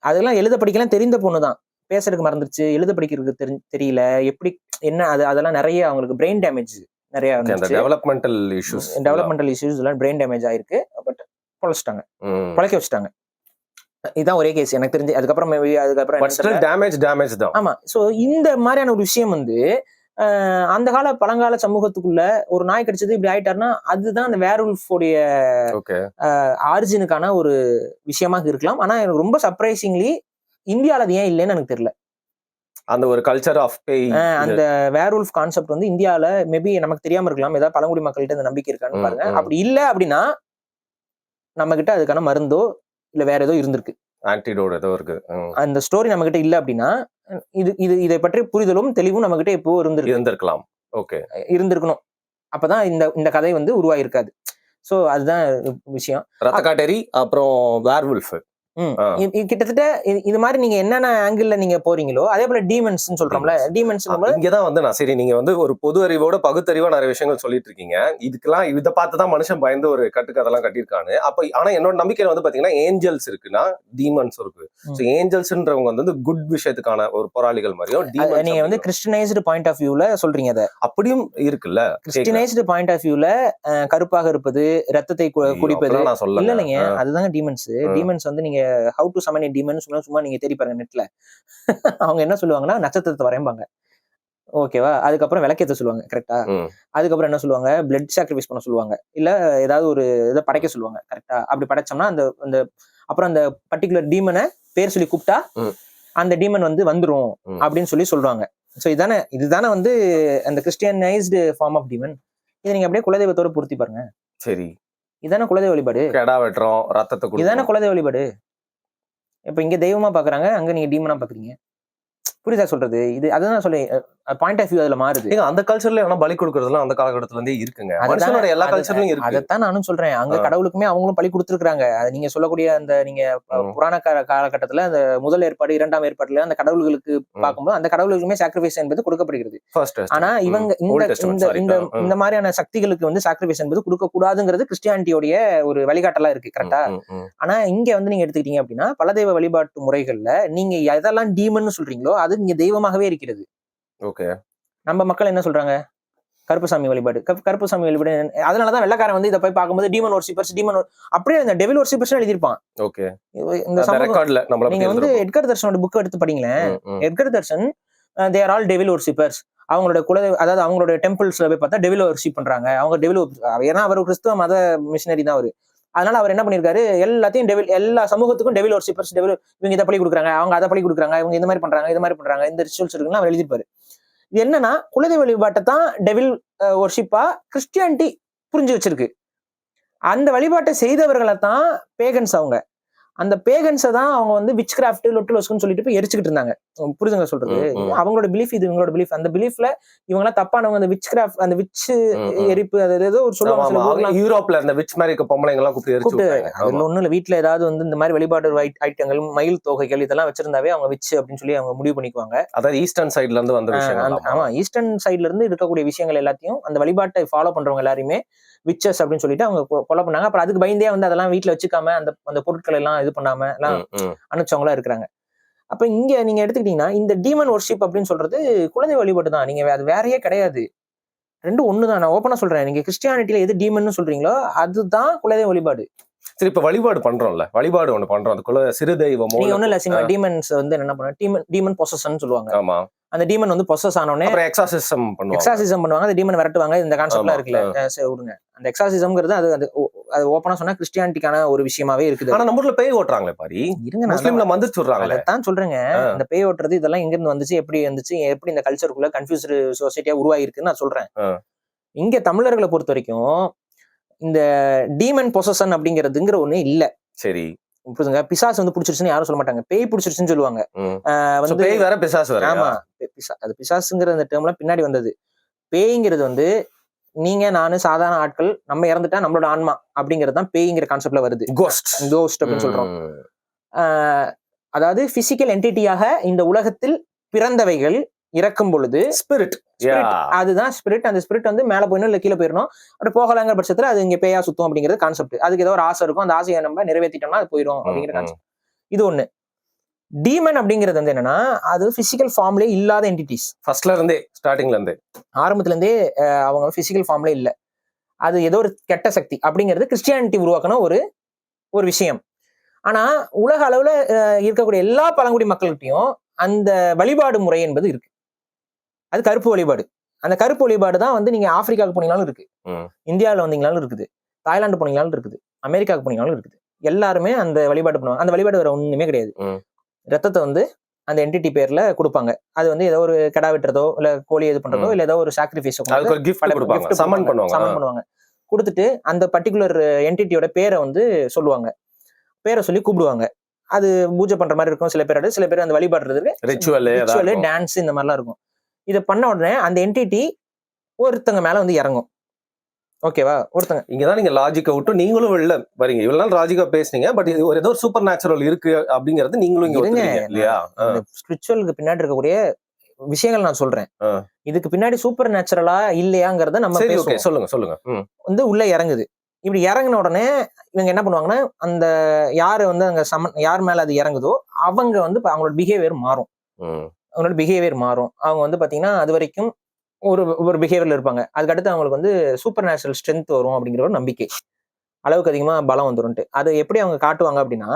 அதெல்லாம் எழுத படிக்கலாம் தெரிந்த பொண்ணு தான். பேசுறதுக்கு மறந்துருச்சு, எழுத படிக்கிறதுக்கு தெரியல, எப்படி என்ன அதெல்லாம் நிறைய அவங்களுக்கு பிரெயின் டேமேஜ் நிறைய வந்துருச்சு. டெவலப்மெண்டல் இஷ்யூஸ் எல்லாம் பிரெயின் டேமேஜ் ஆயிருக்கு. பட் பொழைக்க வச்சுட்டாங்க. இதுதான் ஒரே கேஸ் எனக்கு தெரிஞ்சு. அதுக்கப்புறம் டேமேஜ் தான். ஆமா. சோ இந்த மாதிரியான ஒரு விஷயம் வந்து அந்த பழங்கால சமூகத்துக்குள்ள ஒரு நாய் கடிச்சது இப்படி ஆயிட்டாருன்னா அதுதான் அந்த வேர்வுல்ஃபோடைய ஆரிஜினுக்கான ஒரு விஷயமாக இருக்கலாம். ஆனா எனக்கு ரொம்ப சர்ப்ரைசிங்லி இந்தியால அது ஏன் இல்லைன்னு எனக்கு தெரியல. அந்த ஒரு கல்ச்சர் ஆஃப் பேய், அந்த வேர்வுல்ஃப் கான்செப்ட் வந்து இந்தியால மேபி நமக்கு தெரியாம இருக்கலாம். ஏதாவது பழங்குடி மக்கள்கிட்ட அந்த நம்பிக்கை இருக்கான்னு பாருங்க. அப்படி இல்ல அப்படின்னா நம்ம கிட்ட அதுக்கான மருந்தோ இல்ல வேற ஏதோ இருந்திருக்கு, ஆன்டிடோட் ஏதோ இருக்கு. அந்த ஸ்டோரி நம்ம கிட்ட இல்ல அப்படின்னா இதை பற்றி புரிதலும் தெளிவும் நம்ம கிட்ட எப்போ இருந்திருக்கலாம். ஓகே, இருந்திருக்கணும். அப்பதான் இந்த கதை வந்து உருவாயிருக்காது. சோ அதுதான் விஷயம். ரத்த காட்டேரி அப்புறம் வேர்வுல்ஃப் கிட்டத்தட்ட இது மாதிரி நீங்க என்னென்ன ஆங்கிள் நீங்க போறீங்களோ அதே போல டீமன்ஸ் சொல்றோம்ல. டீமன்ஸ் இங்கதான் வந்து நான் சரி நீங்க வந்து ஒரு பொது அறிவோட பகுத்தறிவா நிறைய விஷயங்கள் சொல்லிட்டு இருக்கீங்க. இதுக்கெல்லாம் இதை பார்த்துதான் மனுஷன் பயந்து ஒரு கட்டுக்கதெல்லாம் கட்டியிருக்கானு. அப்ப ஆனா என்னோட நம்பிக்கையில வந்து பாத்தீங்கன்னா ஏஞ்சல்ஸ் இருக்குன்னா டீமன்ஸ் இருக்கு. ஏஞ்சல்ஸ்ன்றவங்க வந்து குட் விஷயத்துக்கான ஒரு போராளிகள் மாதிரியும் நீங்க வந்து கிறிஸ்டியனைஸ்டு பாயிண்ட் ஆஃப் வியூல சொல்றீங்க. அதை அப்படியும் இருக்குல்ல. கிறிஸ்டியனைஸ்டு பாயிண்ட் ஆஃப் வியூல கருப்பாக இருப்பது, ரத்தத்தை குடிப்பது நான் சொல்ல இல்லைங்க. அதுதாங்க டீமன்ஸ். டீமன்ஸ் வந்து நீங்க how to summon a demon சும்மா நீங்க தேடி பாருங்க நெட்ல. அவங்க என்ன சொல்லுவாங்கன்னா நட்சத்திரத்தை வரையம்பாங்க. ஓகேவா? அதுக்கப்புறம் விளக்கேத்த சொல்லுவாங்க. கரெக்டா? அதுக்கப்புறம் என்ன சொல்லுவாங்க, பிளட் சாக்ரிஃபைஸ் பண்ண சொல்லுவாங்க. இல்ல ஏதாவது ஒரு இதை படைக்க சொல்லுவாங்க. கரெக்டா? அப்படி படைச்சோம்னா அந்த அப்புறம் அந்த பர்டிகுலர் டீமனை பேர் சொல்லி கூப்பிட்டா அந்த டீமன் வந்து வந்துரும் அப்படின்னு சொல்லுவாங்க. சோ இதுதானே வந்து அந்த கிறிஸ்டியனைஸ்டு ஃபார்ம் ஆஃப் டீமன். இதை நீங்க அப்படியே குலதெய்வத்தோட பொருத்தி பாருங்க. சரி, இதான குலதெய்வ வழிபாடு. கெடா வெட்டுறோம், ரத்தத்தை இதான குலதெய்வ வழிபாடு. இப்ப இங்க தெய்வமா பாக்குறாங்க, அங்க நீங்க டீமனா பாக்குறீங்க. புரியுதா சொல்றது? இது அதான் சொல்லி பாயிண்ட் ஆஃப் வியூ அதுல மாறுது. அந்த கல்ச்சர்ல எல்லாம் பலி கொடுக்கறதுலாம் அந்த காலகட்டத்துல இருந்தே இருக்குங்க. மனுஷனோட எல்லா கல்ச்சர்லயும் இருக்கு. அதைத்தான் நானும் சொல்றேன். அங்க கடவுளுக்குமே அவங்களும் பலி கொடுத்துருக்காங்க. அது நீங்க சொல்லக்கூடிய அந்த நீங்க புராண காலகட்டத்துல அந்த முதல் ஏற்பாடு, இரண்டாம் ஏற்பாடுல அந்த கடவுள்களுக்கு பார்க்கும்போது அந்த கடவுளுக்குமே சாக்ரிஃபைஸ் என்பது கொடுக்கப்படுகிறது. ஆனா இவங்க இந்த மாதிரியான சக்திகளுக்கு வந்து சாக்ரிஃபைஸ் என்பது கொடுக்க கூடாதுங்கிறது கிறிஸ்டியானிட்டியோடைய ஒரு வழிகாட்டலா இருக்கு. கரெக்டா? ஆனா இங்க வந்து நீங்க எடுத்துக்கிட்டீங்க அப்படின்னா பல தெய்வ வழிபாட்டு முறைகள்ல நீங்க எதெல்லாம் டீமன் சொல்றீங்களோ அது இங்க தெய்வமாகவே இருக்கிறது. ஓகே, நம்ம மக்கள் என்ன சொல்றாங்க? கருப்புசாமி வழிபாடு. கருப்புசாமி வழிபாடு. அதனாலதான் வெள்ளக்காரன் வந்து இதை போய் பார்க்கும்போது டீமன் வொர்ஷிப்பர்ஸ் அப்படியே இந்த டெவில் வொர்ஷிப்பர்ஸ் எழுதியிருப்பான். ஓகே, இந்த நீங்க வந்து எட்கர் தர்ஷனோட புக் எடுத்து படிங்களேன். எட்கர் தர்ஷன் they are all devil worshippers. அவங்களோட அதாவது அவங்களோட டெம்பிள்ஸ்ல போய் பார்த்தா டெவில் வொர்ஷிப் பண்றாங்க. அவங்க டெவில், ஏன்னா அவர் கிறிஸ்துவ மத மிஷினரி தான் அவரு. அதனால அவர் என்ன பண்ணிருக்காரு, எல்லாத்தையும் எல்லா சமூகத்துக்கும் டெவில் வொர்ஷிப்பர்ஸ், இவங்க இதை பழி கொடுக்குறாங்க, அவங்க அதை பழி கொடுக்குறாங்க, இவங்க இந்த மாதிரி பண்றாங்க, இந்த ரிச்சுவல்ஸ் இருக்குன்னு அவர் எழுதிருப்பாரு. இது என்னன்னா குலதெய்வ வழிபாட்டை தான் டெவில் வொர்ஷிப்பா கிறிஸ்டியானிட்டி புரிஞ்சு வச்சிருக்கு. அந்த வழிபாட்டை செய்தவர்களை தான் பேகன்ஸ். அந்த பேகன்ஸை தான் அவங்க வந்து விச் கிராஃப்ட் லொட்டுலோஸ்க்குன்னு சொல்லிட்டு போய் எரிச்சுக்கிட்டு இருந்தாங்க. புரிதுங்க சொல்றது? அவங்களோட பிலீஃப், இது இவங்களோட பிலீஃப். அந்த பிலீஃப்ல இவங்கெல்லாம் தப்பானவங்க. அந்த விச் கிராஃப்ட், அந்த விச் எரிப்பு, அது ஏதோ ஒரு சொல்லுவாங்க. யூரோப்ல அந்த விச் மாதிரி பொம்பளைங்க எல்லாம் கூப்பிட்டு அதுல ஒண்ணும் இல்ல. வீட்டுல ஏதாவது வந்து இந்த மாதிரி வழிபாடு ஐட்டங்கள், மயில் தொகைகள் இதெல்லாம் வச்சிருந்தாவே அவங்க விச் அப்படின்னு சொல்லி அவங்க முடிவு பண்ணிக்குவாங்க. அதாவது ஈஸ்டர்ன் சைட்ல இருந்து வந்த விஷயம். ஆமா, ஈஸ்டர்ன் சைட்ல இருந்து இருக்கக்கூடிய விஷயங்கள் எல்லாத்தையும் அந்த வழிபாட்டை ஃபாலோ பண்றவங்க எல்லாருமே விச்சஸ் அப்படின்னு சொல்லிட்டு அவங்க கொலை பண்ணாங்க. அப்புறம் அதுக்கு பயந்தே வந்து அதெல்லாம் வீட்டுல வச்சுக்காம அந்த பொருட்கள் எல்லாம் இது பண்ணாம எல்லாம் அனுப்பிச்சவங்களா இருக்கிறாங்க. அப்ப இங்க நீங்க எடுத்துக்கிட்டீங்கன்னா இந்த டீமன் வொர்ஷிப் அப்படின்னு சொல்றது குலதெய்வ வழிபாடு தான். நீங்க அது வேறையே கிடையாது. ரெண்டும் ஒண்ணுதான். நான் ஓப்பனா சொல்றேன். நீங்க கிறிஸ்டியானிட்டியில எது டீமன் சொல்றீங்களோ அதுதான் குலதெய்வ வழிபாடு. சரி, இப்ப வழிபாடு பண்றோம்ல, வழிபாடு ஒண்ணு பண்றோம். அதுக்குள்ள சிறு தெய்வமோ நீங்க ஒண்ணு இல்ல, டீமன்ஸ் வந்து என்ன பண்ணுவாங்க, டீமன் பொசஷன் சொல்லுவாங்க. ஆமா, அந்த டீமன் வந்து பொசஸ் ஆனோடனே எக்ஸாசிசம் பண்ணுவாங்க. அந்த டீமன் விரட்டுவாங்க. இந்த கான்செப்ட்லாம் இருக்குல்ல, சரி விடுங்க. அந்த எக்ஸாசிசம்ங்கிறது அது ஓப்பனா சொன்னா கிறிஸ்டியானிட்டிக்கான ஒரு விஷயமாவே இருக்குது. ஆனா நம்ம ஊர்ல பேய் ஓட்டுறாங்களே பாரு, இருங்க, முஸ்லிம்ல வந்து சொல்றாங்க. அதான் சொல்றேங்க, இந்த பேய் ஓட்டுறது இதெல்லாம் எங்க இருந்து வந்துச்சு, எப்படி வந்துச்சு, எப்படி இந்த கல்ச்சருக்குள்ள கன்ஃபியூஸ்டு சொசைட்டியா உருவாயிருக்குன்னு நான் சொல்றேன். இங்க தமிழர்களை பொறுத்த வரைக்கும் இந்த டீமன் பொசஷன் அப்படிங்கிறதுங்கிற ஒண்ணு இல்ல. சரி, புரியுதுங்க? பிசாசு வந்து பிடிச்சிருச்சுன்னு யாரும் சொல்ல மாட்டாங்க. பேய் பிடிச்சிருச்சுன்னு சொல்லுவாங்க. வந்து பேய் வேற, பிசாசு வேற. ஆமா, அது பிசாசுங்கிற அந்த டேர்ம்லாம் பின்னாடி வந்தது. பேய்ங்கிறது வந்து நீங்க நானு சாதாரண ஆட்கள், நம்ம இறந்துட்டா நம்மளோட ஆன்மா அப்படிங்கிறது தான் பேய்ங்கிற கான்செப்ட்ல வருது. கோஸ்ட் அப்படின்னு சொல்றோம். அதாவது பிசிக்கல் என்டிட்டியாக இந்த உலகத்தில் பிறந்தவைகள் இறக்கும் பொழுது ஸ்பிரிட், அதுதான் ஸ்பிரிட். அந்த ஸ்பிரிட் வந்து மேல போயிடும் இல்ல கீழே போயிடணும், அப்படி போகலாங்கிற பட்சத்துல அது இங்க பேயா சுத்தம் அப்படிங்கிறது கான்செப்ட். அதுக்கு ஏதோ ஒரு ஆசை இருக்கும், அந்த ஆசையை நம்ம நிறைவேற்றிட்டோம்னா அது போயிடும் அப்படிங்கிற கான்செப்ட். இது ஒண்ணு. டீமன் அப்படிங்கிறது வந்து என்னன்னா, அது பிசிக்கல் ஃபார்ம்லயே இல்லாத என்டிட்டிஸ். ஃபர்ஸ்ட்ல இருந்தே, ஸ்டார்டிங்ல இருந்தே, ஆரம்பத்துல இருந்தே அவங்க பிசிக்கல் ஃபார்ம்ல இல்ல. அது ஏதோ ஒரு கெட்ட சக்தி அப்படிங்கிறது கிறிஸ்டியானிட்டி உருவாக்கின ஒரு விஷயம். ஆனா உலக அளவுல இருக்கக்கூடிய எல்லா பழங்குடி மக்கள்கிட்டையும் அந்த வழிபாடு முறை என்பது இருக்கு. அது கருப்பு வழிபாடு. அந்த கருப்பு வழிபாடு தான் வந்து நீங்க ஆப்பிரிக்காவுக்கு போனீங்கனாலும் இருக்கு, இந்தியாவில் வந்தீங்கனாலும் இருக்குது, தாய்லாந்து போனீங்கனாலும் இருக்குது, அமெரிக்காவுக்கு போனீங்கனாலும் இருக்குது. எல்லாருமே அந்த வழிபாடு பண்ணுவாங்க. அந்த வழிபாடு வேற ஒண்ணுமே கிடையாது. ரத்தத்தை வந்து அந்த என்டிட்டி பேர்ல கொடுப்பாங்க. அது வந்து ஏதோ ஒரு கடா வெட்டுறதோ இல்ல கோழி இது பண்றதோ இல்ல ஏதோ ஒரு சாக்ரிஃபைஸோ சமன் பண்ணுவாங்க. கொடுத்துட்டு அந்த பர்டிகுலர் என்டிட்டியோட பேரை வந்து சொல்லுவாங்க, பேரை சொல்லி கூப்பிடுவாங்க. அது பூஜை பண்ற மாதிரி இருக்கும். சில பேர் அந்த வழிபாடுறதுக்கு ரிச்சுவல், டான்ஸ் இந்த மாதிரிலாம் இருக்கும். இதை பண்ண உடனே அந்த என்டிட்டி ஒருத்தங்க மேல வந்து இறங்கும். ஓகேவா? ஒருத்தங்க இங்கதான் நீங்க லாஜிக்கை விட்டு நீங்களும் வெளில வரீங்க. இவ்வளவு நாள் லாஜிக்கா பேசுனீங்க, பட் இது ஒரு ஏதோ சூப்பர் நேச்சுரல் இருக்கு அப்படிங்கறது நீங்களும் இங்க ஒத்துக்கிறீங்க இல்லையா? ஸ்பிரிச்சுவலுக்கு பின்னாடி இருக்கக்கூடிய விஷயங்கள் நான் சொல்றேன். இதுக்கு பின்னாடி சூப்பர் நேச்சுரலா இல்லையாங்கிறத நம்ம பேசுவோம். சொல்லுங்க. வந்து உள்ள இறங்குது. இப்படி இறங்கின உடனே இவங்க என்ன பண்ணுவாங்கன்னா, அந்த யாரு வந்து அங்க யார் மேல அது இறங்குதோ அவங்க வந்து அவங்களோட பிஹேவியர் மாறும். அவங்க வந்து பாத்தீங்கன்னா அது வரைக்கும் ஒரு பிஹேவியர்ல இருப்பாங்க. அதுக்கடுத்து அவங்களுக்கு வந்து சூப்பர் நேச்சுரல் ஸ்ட்ரென்த் வரும் அப்படிங்கிற ஒரு நம்பிக்கை, அளவுக்கு அதிகமா பலம் வந்துரும்ட்டு. அது எப்படி அவங்க காட்டுவாங்க அப்படின்னா,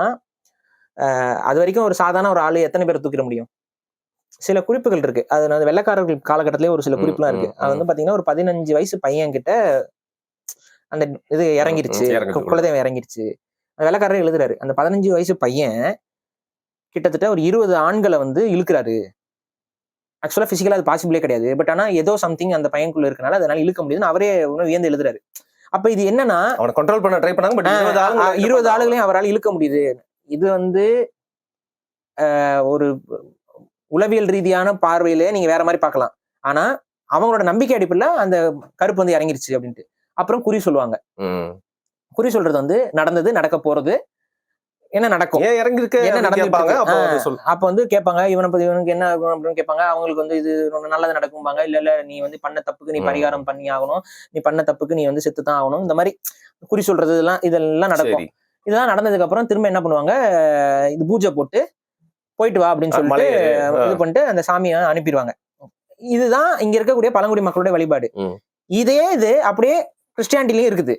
அது வரைக்கும் ஒரு சாதாரண ஒரு ஆளு எத்தனை பேரை தூக்கிட முடியும்? சில குறிப்புகள் இருக்கு. அது அந்த வெள்ளைக்காரர்கள் காலகட்டத்திலேயே ஒரு சில குறிப்புலாம் இருக்கு. அது வந்து பாத்தீங்கன்னா ஒரு 15 வயசு பையன் கிட்ட அந்த இது இறங்கிருச்சு, குலதெய்வம் இறங்கிருச்சு. வெள்ளைக்காரரே எழுதுறாரு, அந்த 15 வயசு பையன் கிட்டத்தட்ட ஒரு 20 ஆண்களை வந்து இழுக்கிறாரு. ஆக்சுவலா பிசிக்கலா அது பாசிபிளே கிடையாது. பட் ஆனா ஏதோ சம்திங் அந்த பையனுக்குள்ள இருக்கனால அதனால இழுக்க முடியுதுன்னு அவரே வியந்து எழுதுறாரு. அப்ப இது என்னன்னா, அவனை கண்ட்ரோல் பண்ண ட்ரை பண்ணாங்க, பட் 20 ஆளுகளையும் அவரால் இழுக்க முடியுது. இது வந்து ஒரு உளவியல் ரீதியான பார்வையிலே நீங்க வேற மாதிரி பார்க்கலாம். ஆனா அவங்களோட நம்பிக்கை அடிப்படையில அந்த கருப்பு வந்து இறங்கிருச்சு அப்படின்ட்டு. அப்புறம் குறி சொல்லுவாங்க. குறி சொல்றது வந்து நடந்தது, நடக்க போறது, என்ன நடக்கும், என்ன நடந்துருப்பாங்க. அப்ப வந்து கேட்பாங்க, இவனுக்கு என்ன அப்படின்னு கேட்பாங்க. அவங்களுக்கு வந்து இது நல்லது நடக்கும்பாங்க. இல்ல நீ வந்து பண்ண தப்புக்கு நீ பரிகாரம் பண்ணி ஆகணும், நீ பண்ண தப்புக்கு நீ வந்து செத்துதான் ஆகணும். இந்த மாதிரி குறி சொல்றது இதெல்லாம் நடக்கும். இதெல்லாம் நடந்ததுக்கு அப்புறம் திரும்ப என்ன பண்ணுவாங்க, இது பூஜை போட்டு போயிட்டு வா அப்படின்னு சொல்லிட்டு இது பண்ணிட்டு அந்த சாமியை அனுப்பிடுவாங்க. இதுதான் இங்க இருக்கக்கூடிய பழங்குடி மக்களுடைய வழிபாடு. இது அப்படியே கிறிஸ்டியானிட்டிலயும் இருக்குது.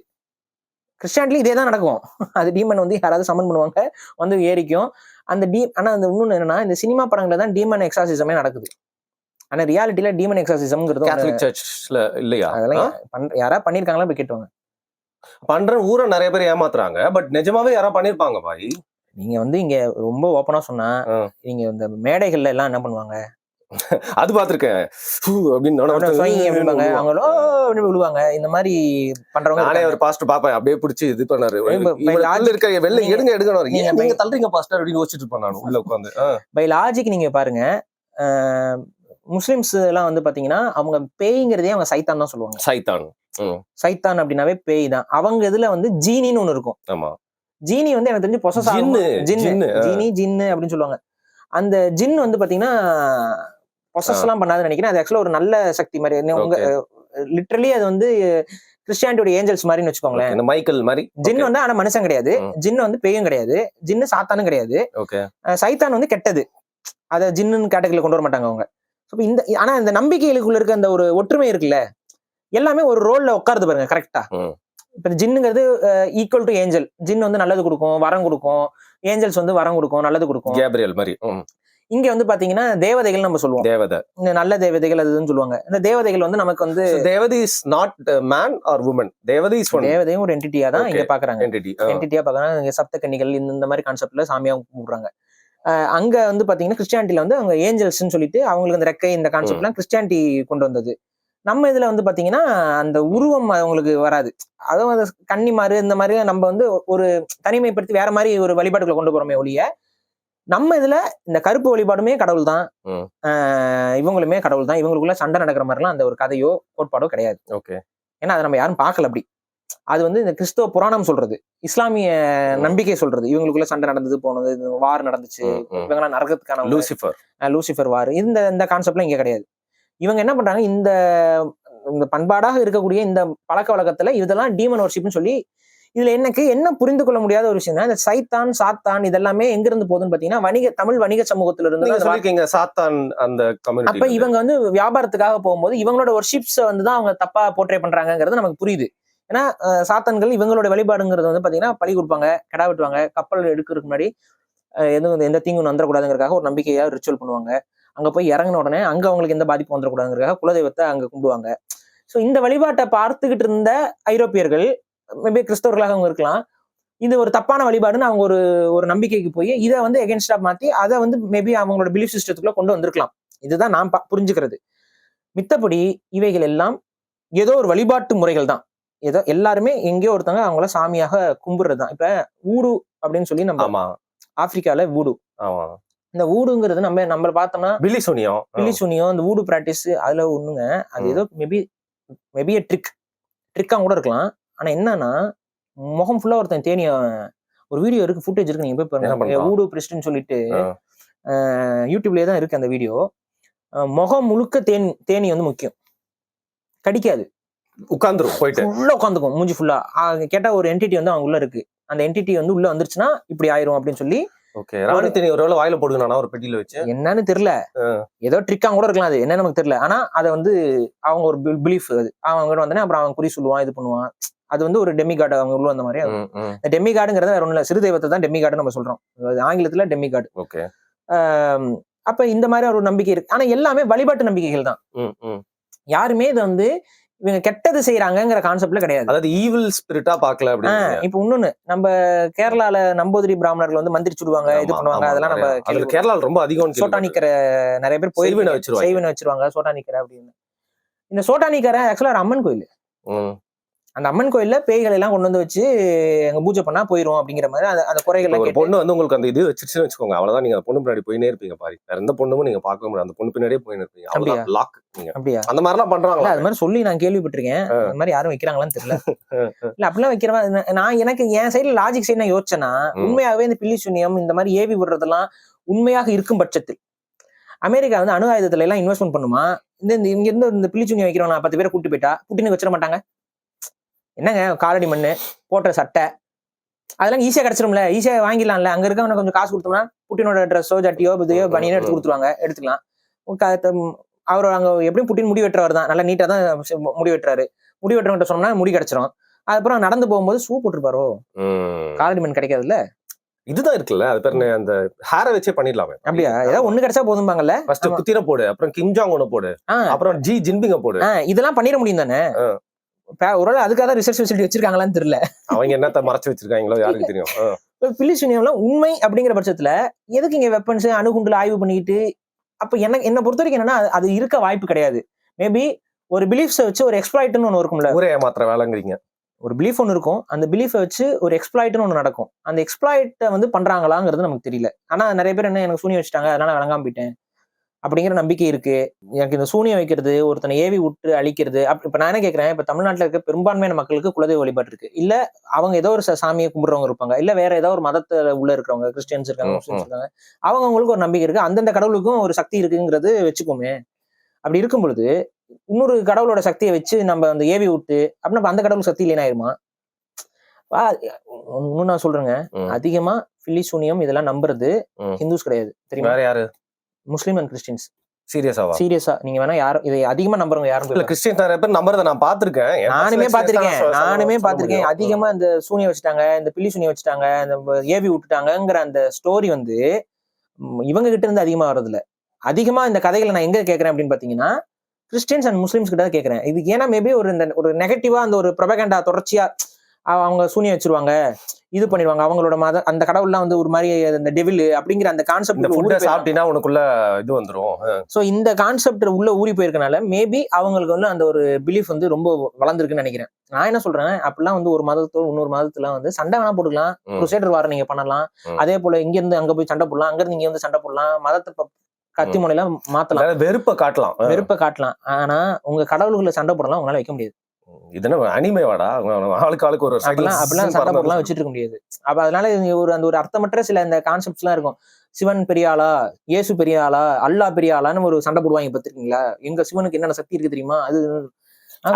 கிறிஸ்டியானிட்டில இதே தான் நடக்கும். அது டீமன் வந்து யாராவது சமன் பண்ணுவாங்க, வந்து ஏறிக்கும். அந்த ஆனா அந்த இன்னொன்னு என்னன்னா, இந்த சினிமா படங்கள்ல தான் டீமன் எக்ஸாசிசமே நடக்குது. ஆனா ரியாலிட்டியில டீமன் எக்ஸாசிசம்ங்கிறது கேத்தலிக் சர்ச்ல இல்லையா? அதெல்லாம் யாரா பண்ணிருக்காங்களா போய் கேட்டுவாங்க. பண்ற ஊரை நிறைய பேர் ஏமாத்துறாங்க, பட் நிஜமாவே யாரா பண்ணிருப்பாங்க பாய். நீங்க வந்து இங்க ரொம்ப ஓப்பனா சொன்னா, நீங்க இந்த மேடைகள்ல எல்லாம் என்ன பண்ணுவாங்க, அது பாத்திருக்கேன் அவங்களும் விழுவாங்க. இந்த மாதிரி பண்றவங்க நானே ஒரு பாஸ்டர் பாப்பேன், அப்படியே பிடிச்சி இது பண்ணாரு, இருக்க வெளில எடுங்க நீங்க தள்ளுறீங்க பாஸ்டர் அப்படின்னு யோசிச்சுட்டு இருப்பேன் உள்ள உட்காந்து. பை லாஜிக் நீங்க பாருங்க, முஸ்லிம்ஸ் எல்லாம் வந்து பாத்தீங்கன்னா அவங்க பேய்ங்கிறதே அவங்க சைத்தான் தான் சொல்லுவாங்க. சைத்தான் அப்படின்னாவே பேய் தான். அவங்க இதுல வந்து ஜீனின்னு ஒண்ணு இருக்கும். ஆமா, ஜீனி வந்து எனக்கு தெரிஞ்சு பொசஸ் ஜின்னு அப்படின்னு சொல்லுவாங்க. அந்த ஜின் வந்து பாத்தீங்கன்னா பொசஸ் எல்லாம் பண்ணாதுன்னு நினைக்கிறேன். அது ஆக்சுவலா ஒரு நல்ல சக்தி மாதிரி. உங்க லிட்டரலி அது வந்து கிறிஸ்டியானிட்டியோட ஏஞ்சல்ஸ் மாதிரின்னு வச்சுக்கோங்களேன். இந்த மைக்கேல் மாதிரி. ஜின் வந்து ஆனா மனுஷன் கிடையாது, ஜின் வந்து பேயும் கிடையாது, ஜின்னு சாத்தானும் கிடையாது. சைத்தான் வந்து கெட்டது, அதை ஜின்னு கேட்டகரியில கொண்டு வர மாட்டாங்க அவங்க. இந்த ஆனா இந்த நம்பிக்கைகளுக்குள்ள இருக்க அந்த ஒரு ஒற்றுமை இருக்குல்ல, எல்லாமே ஒரு ரோல்ல உட்காருது பாருங்க கரெக்டா. இப்ப ஜின்னுங்கிறது ஈக்குவல் டு ஏஞ்சல். ஜின் வந்து நல்லது கொடுக்கும், வரம் கொடுக்கும். ஏஞ்சல்ஸ் வந்து வரம் கொடுக்கும், நல்லது கொடுக்கும், கேப்ரியல் மாதிரி. இங்க வந்து பாத்தீங்கன்னா தேவதைகள் நம்ம சொல்லுவோம். தேவதை, நல்ல தேவதைகள் அதுன்னு சொல்லுவாங்க. இந்த தேவதைகள் வந்து நமக்கு வந்து தேவதை is not man or woman. தேவதையும் ஒரு என்டிட்டியா தான் இங்க பாக்குறாங்க. என்டிட்டியா பாக்குறாங்க. சப்த கன்னிகள் இந்த மாதிரி கான்செப்ட்ல சாமியா கூப்பிடுறாங்க. அங்க வந்து பாத்தீங்கன்னா கிறிஸ்டியானிட்டில வந்து அவங்க ஏஞ்சல்ஸ்ன்னு சொல்லிட்டு அவங்களுக்கு அந்த ரெக்கை இந்த கான்செப்ட்லாம் கிறிஸ்டியானிட்டி கொண்டு வந்தது. நம்ம இதுல வந்து பாத்தீங்கன்னா அந்த உருவம் அவங்களுக்கு வராது. அதுவும் கன்னிமாரு இந்த மாதிரி நம்ம வந்து ஒரு தனிமைப்படுத்தி வேற மாதிரி ஒரு வழிபாட்டுக்குள்ள கொண்டு போறோமே ஒழிய, நம்ம இதுல இந்த கருப்பு வழிபாடுமே கடவுள் தான், இவங்களுமே கடவுள் தான். இவங்களுக்குள்ள சண்டை நடக்கிற மாதிரிலாம் அந்த ஒரு கதையோ கோட்பாடோ கிடையாது. ஓகே, ஏன்னா அதை நம்ம யாரும் பார்க்கல. அப்படி அது வந்து இந்த கிறிஸ்தவ புராணம் சொல்றது, இஸ்லாமிய நம்பிக்கை சொல்றது. இவங்களுக்குள்ள சண்டை நடந்தது போனது, வார் நடந்துச்சு, இவங்கெல்லாம் நரகத்துக்கான லூசிஃபர் வார், இந்த கான்செப்ட்லாம் இங்க கிடையாது. இவங்க என்ன பண்றாங்க, இந்த பண்பாடாக இருக்கக்கூடிய இந்த பழக்க வழக்கத்துல இதெல்லாம் டீமன் வர்ஷிப்னு சொல்லி, இதுல எனக்கு என்ன புரிந்து கொள்ள முடியாத ஒரு விஷயம், இந்த சைத்தான் சாத்தான் இதெல்லாமே எங்க இருந்து போகுதுன்னு பாத்தீங்கன்னா தமிழ் வணிக சமூகத்துல இருந்து. சாத்தான் அந்த அப்ப இவங்க வந்து வியாபாரத்துக்காக போகும்போது இவங்களோட வர்ஷிப்ஸ் வந்து அவங்க தப்பா போர்ட்ரே பண்றாங்கிறது நமக்கு புரியுது. ஏன்னா சாத்தான்கள் இவங்களோட வழிபாடுங்கிறது வந்து பாத்தீங்கன்னா பலி கொடுப்பாங்க, கடா வெட்டுவாங்க, கப்பல் எடுக்கிறதுக்கு முன்னாடி எந்த தீங்கும் வந்துடக்கூடாதுங்கிறதுக்காக ஒரு நம்பிக்கையா ரிச்சுவல் பண்ணுவாங்க. அங்க போய் இறங்கின உடனே அங்க அவங்களுக்கு எந்த பாதிப்பு வந்துடக்கூடாதுங்கிறதுக்காக குலதெய்வத்தை அங்க கும்பிடுவாங்க. ஸோ இந்த வழிபாட்டை பார்த்துக்கிட்டு இருந்த ஐரோப்பியர்கள், மேபி கிறிஸ்தவர்களாக அவங்க இருக்கலாம், இது ஒரு தப்பான வழிபாடுன்னு அவங்க ஒரு நம்பிக்கைக்கு போய் இதை வந்து எகென்ஸ்டா மாத்தி அதை வந்து மேபி அவங்களோட பிலீஃப் சிஸ்டத்துக்குள்ள கொண்டு வந்திருக்கலாம். இதுதான் நான் புரிஞ்சுக்கிறது. மித்தபடி இவைகள் எல்லாம் ஏதோ ஒரு வழிபாட்டு முறைகள் தான். ஏதோ எல்லாருமே எங்கேயோ ஒருத்தவங்க அவங்கள சாமியாக கும்பிடுறது தான். இப்ப ஊடு அப்படின்னு சொல்லி நம்ம ஆப்பிரிக்கால ஊடு, இந்த ஊடுங்கிறது நம்ம பார்த்தோம்னா பிலிசூனியம், இந்த ஊடு பிராக்டிஸ் அதுல ஒண்ணுங்க. அது ஏதோ மேபி ட்ரிக்கா கூட இருக்கலாம். ஆனா என்னன்னா முகம் ஃபுல்லா ஒருத்தன் தேனிய, ஒரு வீடியோ இருக்கு, ஃபுட்டேஜ் இருக்கு, நீங்க போய் பாருங்க. ஊடு பிரிஸ்ட்னு சொல்லிட்டு யூடியூப்லயே தான் இருக்கு அந்த வீடியோ. முகம் முழுக்க தேனி வந்து முக்கியம், கடிக்காது, உட்காந்துரும், போயிட்டு உள்ள உட்காந்துக்கும் மூஞ்சி ஃபுல்லா. கேட்டா ஒரு என்டிட்டி வந்து அவங்க உள்ள இருக்கு, அந்த என்டிட்டி வந்து உள்ள வந்துருச்சுன்னா இப்படி ஆயிரும் அப்படின்னு சொல்லி. ஒருவேளை வாயில போடுங்க ஒரு பெட்டியில வச்சு, என்னன்னு தெரியல, ஏதோ ட்ரிக்கா கூட இருக்கலாம், அது என்னன்னு நமக்கு தெரியல. ஆனா அதை வந்து அவங்க ஒரு பிலீஃப், அது அவங்க வந்தோடனே அப்புறம் அவன் குறி சொல்லுவான், இது பண்ணுவான். அது வந்து ஒரு டெமிகார்டு அவங்க உள்ள வந்த மாதிரி. இந்த டெமிகார்டுங்கிறது வேற ஒண்ணு இல்ல, சிறு தெய்வத்தை தான் டெமிகார்டு நம்ம சொல்றோம், ஆங்கிலத்துல டெமிகார்டு. அப்ப இந்த மாதிரி ஒரு நம்பிக்கை இருக்கு. ஆனா எல்லாமே வழிபாட்டு நம்பிக்கைகள் தான். யாருமே இதை வந்து இவங்க கெட்டது செய்யறாங்கிற கான்செப்ட்ல கிடையாது. அதாவது ஈவில் ஸ்பிரிட்டா பாக்கல. இப்ப இன்னொன்னு, நம்ம கேரளால நம்பூதிரி பிராமணர்கள் வந்து மந்திரிச்சுடுவாங்க, இது பண்ணுவாங்க, அதெல்லாம் நம்ம கேரளால ரொம்ப அதிகம். சோட்டானிக்கிற நிறைய பேர் செய்வன வச்சிருவாங்க, சோட்டானிக்கிற அப்படின்னு. இந்த சோட்டானிக்கிற ஆக்சுவலா ஒரு அம்மன் கோயில். அந்த அம்மன் கோயில்ல பேய்கள் எல்லாம் கொண்டு வந்து வச்சு எங்க பூஜை பண்ணா போயிரும் அப்படிங்கிற மாதிரி அந்த குறைகள். பொண்ணு வந்து உங்களுக்கு அந்த இது வச்சிருச்சுன்னு வச்சுக்கோங்க, அவ்வளவுதான். நீங்க பொண்ணு பின்னாடி போயினே இருப்பீங்க பாரு, வேற எந்த பொண்ணும் நீங்க பார்க்க முடியாது, அந்த பொண்ணு பின்னாடியே போயின்னு இருப்பீங்க. அப்படியா? அந்த மாதிரி எல்லாம் பண்றாங்களா? அது மாதிரி சொல்லி நான் கேள்விப்பட்டிருக்கேன். அந்த மாதிரி யாரும் வைக்கிறாங்களான்னு தெரியல. இல்ல அப்படிலாம் வைக்கிறவா? நான் எனக்கு என் சைடுல லாஜிக் சைடு நான் யோசிச்சேன்னா, உண்மையாகவே இந்த பில்லி சூனியம் இந்த மாதிரி ஏவி விடுறதெல்லாம் உண்மையாக இருக்கும் பட்சத்தில் அமெரிக்கா வந்து அணு ஆயுதத்துல எல்லாம் இன்வெஸ்ட்மெண்ட் பண்ணுமா? இங்க இருந்து இந்த பில்லி சூனியம் வைக்கிறவங்க 10 பேரை கூட்டு போயிட்டா புட்டினுக்கு வச்சிட மாட்டாங்க? என்னங்க காலடி மண்ணு போட்ட சட்டை அதெல்லாம் ஈஸியா கிடைச்சிரும்ல, ஈஸியா வாங்கிடலாம்ல. அங்க இருக்கவங்க கொஞ்சம் காசு கொடுத்தோம்னா புட்டினோட ட்ரெஸ்ஸோ ஜட்டியோ புதையோ பனியோ எடுத்து கொடுத்துருவாங்க, எடுத்துக்கலாம். அவர் அங்க எப்படியும் புட்டின் முடி வெட்டுறவர் தான், நல்லா நீட்டா தான் முடி வெட்டுறாரு. முடி வெட்டுறவங்கிட்ட சொன்னா முடி கிடைச்சிரும். அதுக்கப்புறம் நடந்து போகும்போது ஷூ போட்டுருப்பாரோ, காலடி மண் கிடைக்காதுல்ல. இதுதான் இருக்குல்ல, அது பேரு அந்த ஹேரை வச்சே பண்ணிடலாமே. அப்படியா? ஏதாவது ஒண்ணு கிடைச்சா போதும்பாங்கல்ல. ஃபர்ஸ்ட் குத்திர போடு, அப்புறம் கிம் ஜாங் ஒன்னு போடு, அப்புறம் ஜி ஜின்பிங்க போடு. இதெல்லாம் பண்ணிட முடியும் தானே? ஒரு அதுக்காக ரிசர்ச் ஃபெசிலிட்டி வச்சிருக்காங்களான்னு தெரியல. அவங்க என்னத்த மறைச்சு வச்சிருக்காங்களோ யாருக்கு தெரியும். பில்லி சூனியம்லாம் உண்மை அப்படிங்கிற பட்சத்துல எதுக்கு இங்க வெப்பன்ஸ் அணுகுண்டுல ஆய்வு பண்ணிட்டு? அப்ப என்ன பொறுத்த வரைக்கும் என்னன்னா அது இருக்க வாய்ப்பு கிடையாது. மேபி ஒரு பிலீஃப்ஸை வச்சு ஒரு எக்ஸ்ப்ளாய்ட்னு ஒன்று இருக்கும்ல, ஒரே மாத்திர வேலைங்கிறீங்க. ஒரு பிலீஃப் ஒன்று இருக்கும், அந்த பிலீஃபை வச்சு ஒரு எக்ஸ்ப்ளாய்ட்னு ஒன்று நடக்கும். அந்த எக்ஸ்ப்ளாய்ட்டை வந்து பண்றாங்களாங்கிறது நமக்கு தெரியல. ஆனா நிறைய பேர் என்ன, எனக்கு சூனியம் வச்சுட்டாங்க அதனால விளங்காம போயிட்டேன் அப்படிங்கிற நம்பிக்கை இருக்கு. எனக்கு இந்த சூனியம் வைக்கிறது, ஒருத்தனை ஏவி விட்டு அழிக்கிறது. இப்ப நான் என்ன கேட்கிறேன், இப்ப தமிழ்நாட்டுல இருக்க பெரும்பான்மையான மக்களுக்கு குலதெய்வ வழிபாடு இருக்கு, இல்ல அவங்க ஏதோ ஒரு சாமியை கும்பிடுறவங்க இருப்பாங்க, இல்ல வேற ஏதோ ஒரு மதத்துல உள்ள இருக்கிறவங்க, கிறிஸ்டியன்ஸ் இருக்காங்க, முஸ்லிம்ஸ் இருக்காங்க, அவங்களுக்கு ஒரு நம்பிக்கை இருக்கு, அந்தந்த கடவுளுக்கும் ஒரு சக்தி இருக்குங்கிறது வச்சுக்கோமே. அப்படி இருக்கும் பொழுது இன்னொரு கடவுளோட சக்தியை வச்சு நம்ம அந்த ஏவி விட்டு அப்படின்னா அந்த கடவுள் சக்தி இல்லைன்னா ஆயிருமா? இன்னும் நான் சொல்றேங்க, அதிகமா பில்லி சூனியம் இதெல்லாம் நம்புறது ஹிந்துஸ் கிடையாது தெரியுமா? யாரு? முஸ்லிம் அண்ட் கிறிஸ்டியன்ஸ். சீரியஸா நீங்க வேணா யாரும் இதை அதிகமா நம்புறவங்க யாரும் இல்ல. கிறிஸ்டியன்ஸ் நிறைய பேர் நம்புறத நான் பாத்திருக்கேன், நானுமே பாத்திருக்கேன். அதிகமா இந்த சூனியம் வச்சுட்டாங்க, இந்த பில்லி சூனியம் வச்சுட்டாங்க, இந்த ஏவி விட்டுட்டாங்கிற அந்த ஸ்டோரி வந்து இவங்க கிட்ட இருந்து அதிகமா வர்றதில்ல. அதிகமா இந்த கதைகளை நான் எங்க கேட்கறேன் அப்படின்னு பாத்தீங்கன்னா கிறிஸ்டியன்ஸ் அண்ட் முஸ்லிம்ஸ் கிட்ட தான் கேட்கறேன். இது ஏன்னா மேபி ஒரு நெகட்டிவா அந்த ஒரு ப்ரொபகண்டா தொடர்ச்சியா அவங்க சூனியம் வச்சிருவாங்க, இது பண்ணிடுவாங்க, அவங்களோட அந்த கடவுள்லாம் வந்து ஒரு மாதிரி அந்த டெவில் அப்படிங்கிற அந்த கான்செப்ட் சாப்பிட்டீங்கன்னா உனக்குள்ள இது வந்துரும். சோ இந்த கான்செப்ட் உள்ள ஊறி போயிருக்கனால மேபி அவங்களுக்கு வந்து அந்த ஒரு பிலீஃப் வந்து ரொம்ப வளர்ந்துருக்குன்னு நினைக்கிறேன். நான் என்ன சொல்றேன், அப்படிலாம் வந்து ஒரு மதத்தோடு இன்னொரு மதத்துல வந்து சண்டை வேணா போட்டுக்கலாம், குருசேடர் வாரம் நீங்க பண்ணலாம், அதே போல இங்க இருந்து அங்க போய் சண்டை போடலாம், அங்க இருந்து இங்க வந்து சண்டை போடலாம், மதத்தை கத்தி முனையெல்லாம் மாத்தலாம், வெறுப்பை காட்டலாம். ஆனா உங்க கடவுளுக்குள்ள சண்டை போடலாம் உங்களால வைக்க முடியாது. இதுனா அனிமேவாடா, ஆளுக்கு ஒரு அப்படிலாம் சண்டை போட்டுலாம் வச்சுட்டு இருக்க முடியாது. அப்ப அதனால அந்த ஒரு அர்த்தமற்ற சில இந்த கான்செப்ட்ஸ் எல்லாம் இருக்கும். சிவன் பெரிய ஆளா, இயேசு பெரிய ஆளா, அல்லாஹ் பெரிய ஆளான்னு ஒரு சண்டை போடுவாங்க பாத்துருக்கீங்களா? எங்க சிவனுக்கு என்னென்ன சக்தி இருக்கு தெரியுமா? அது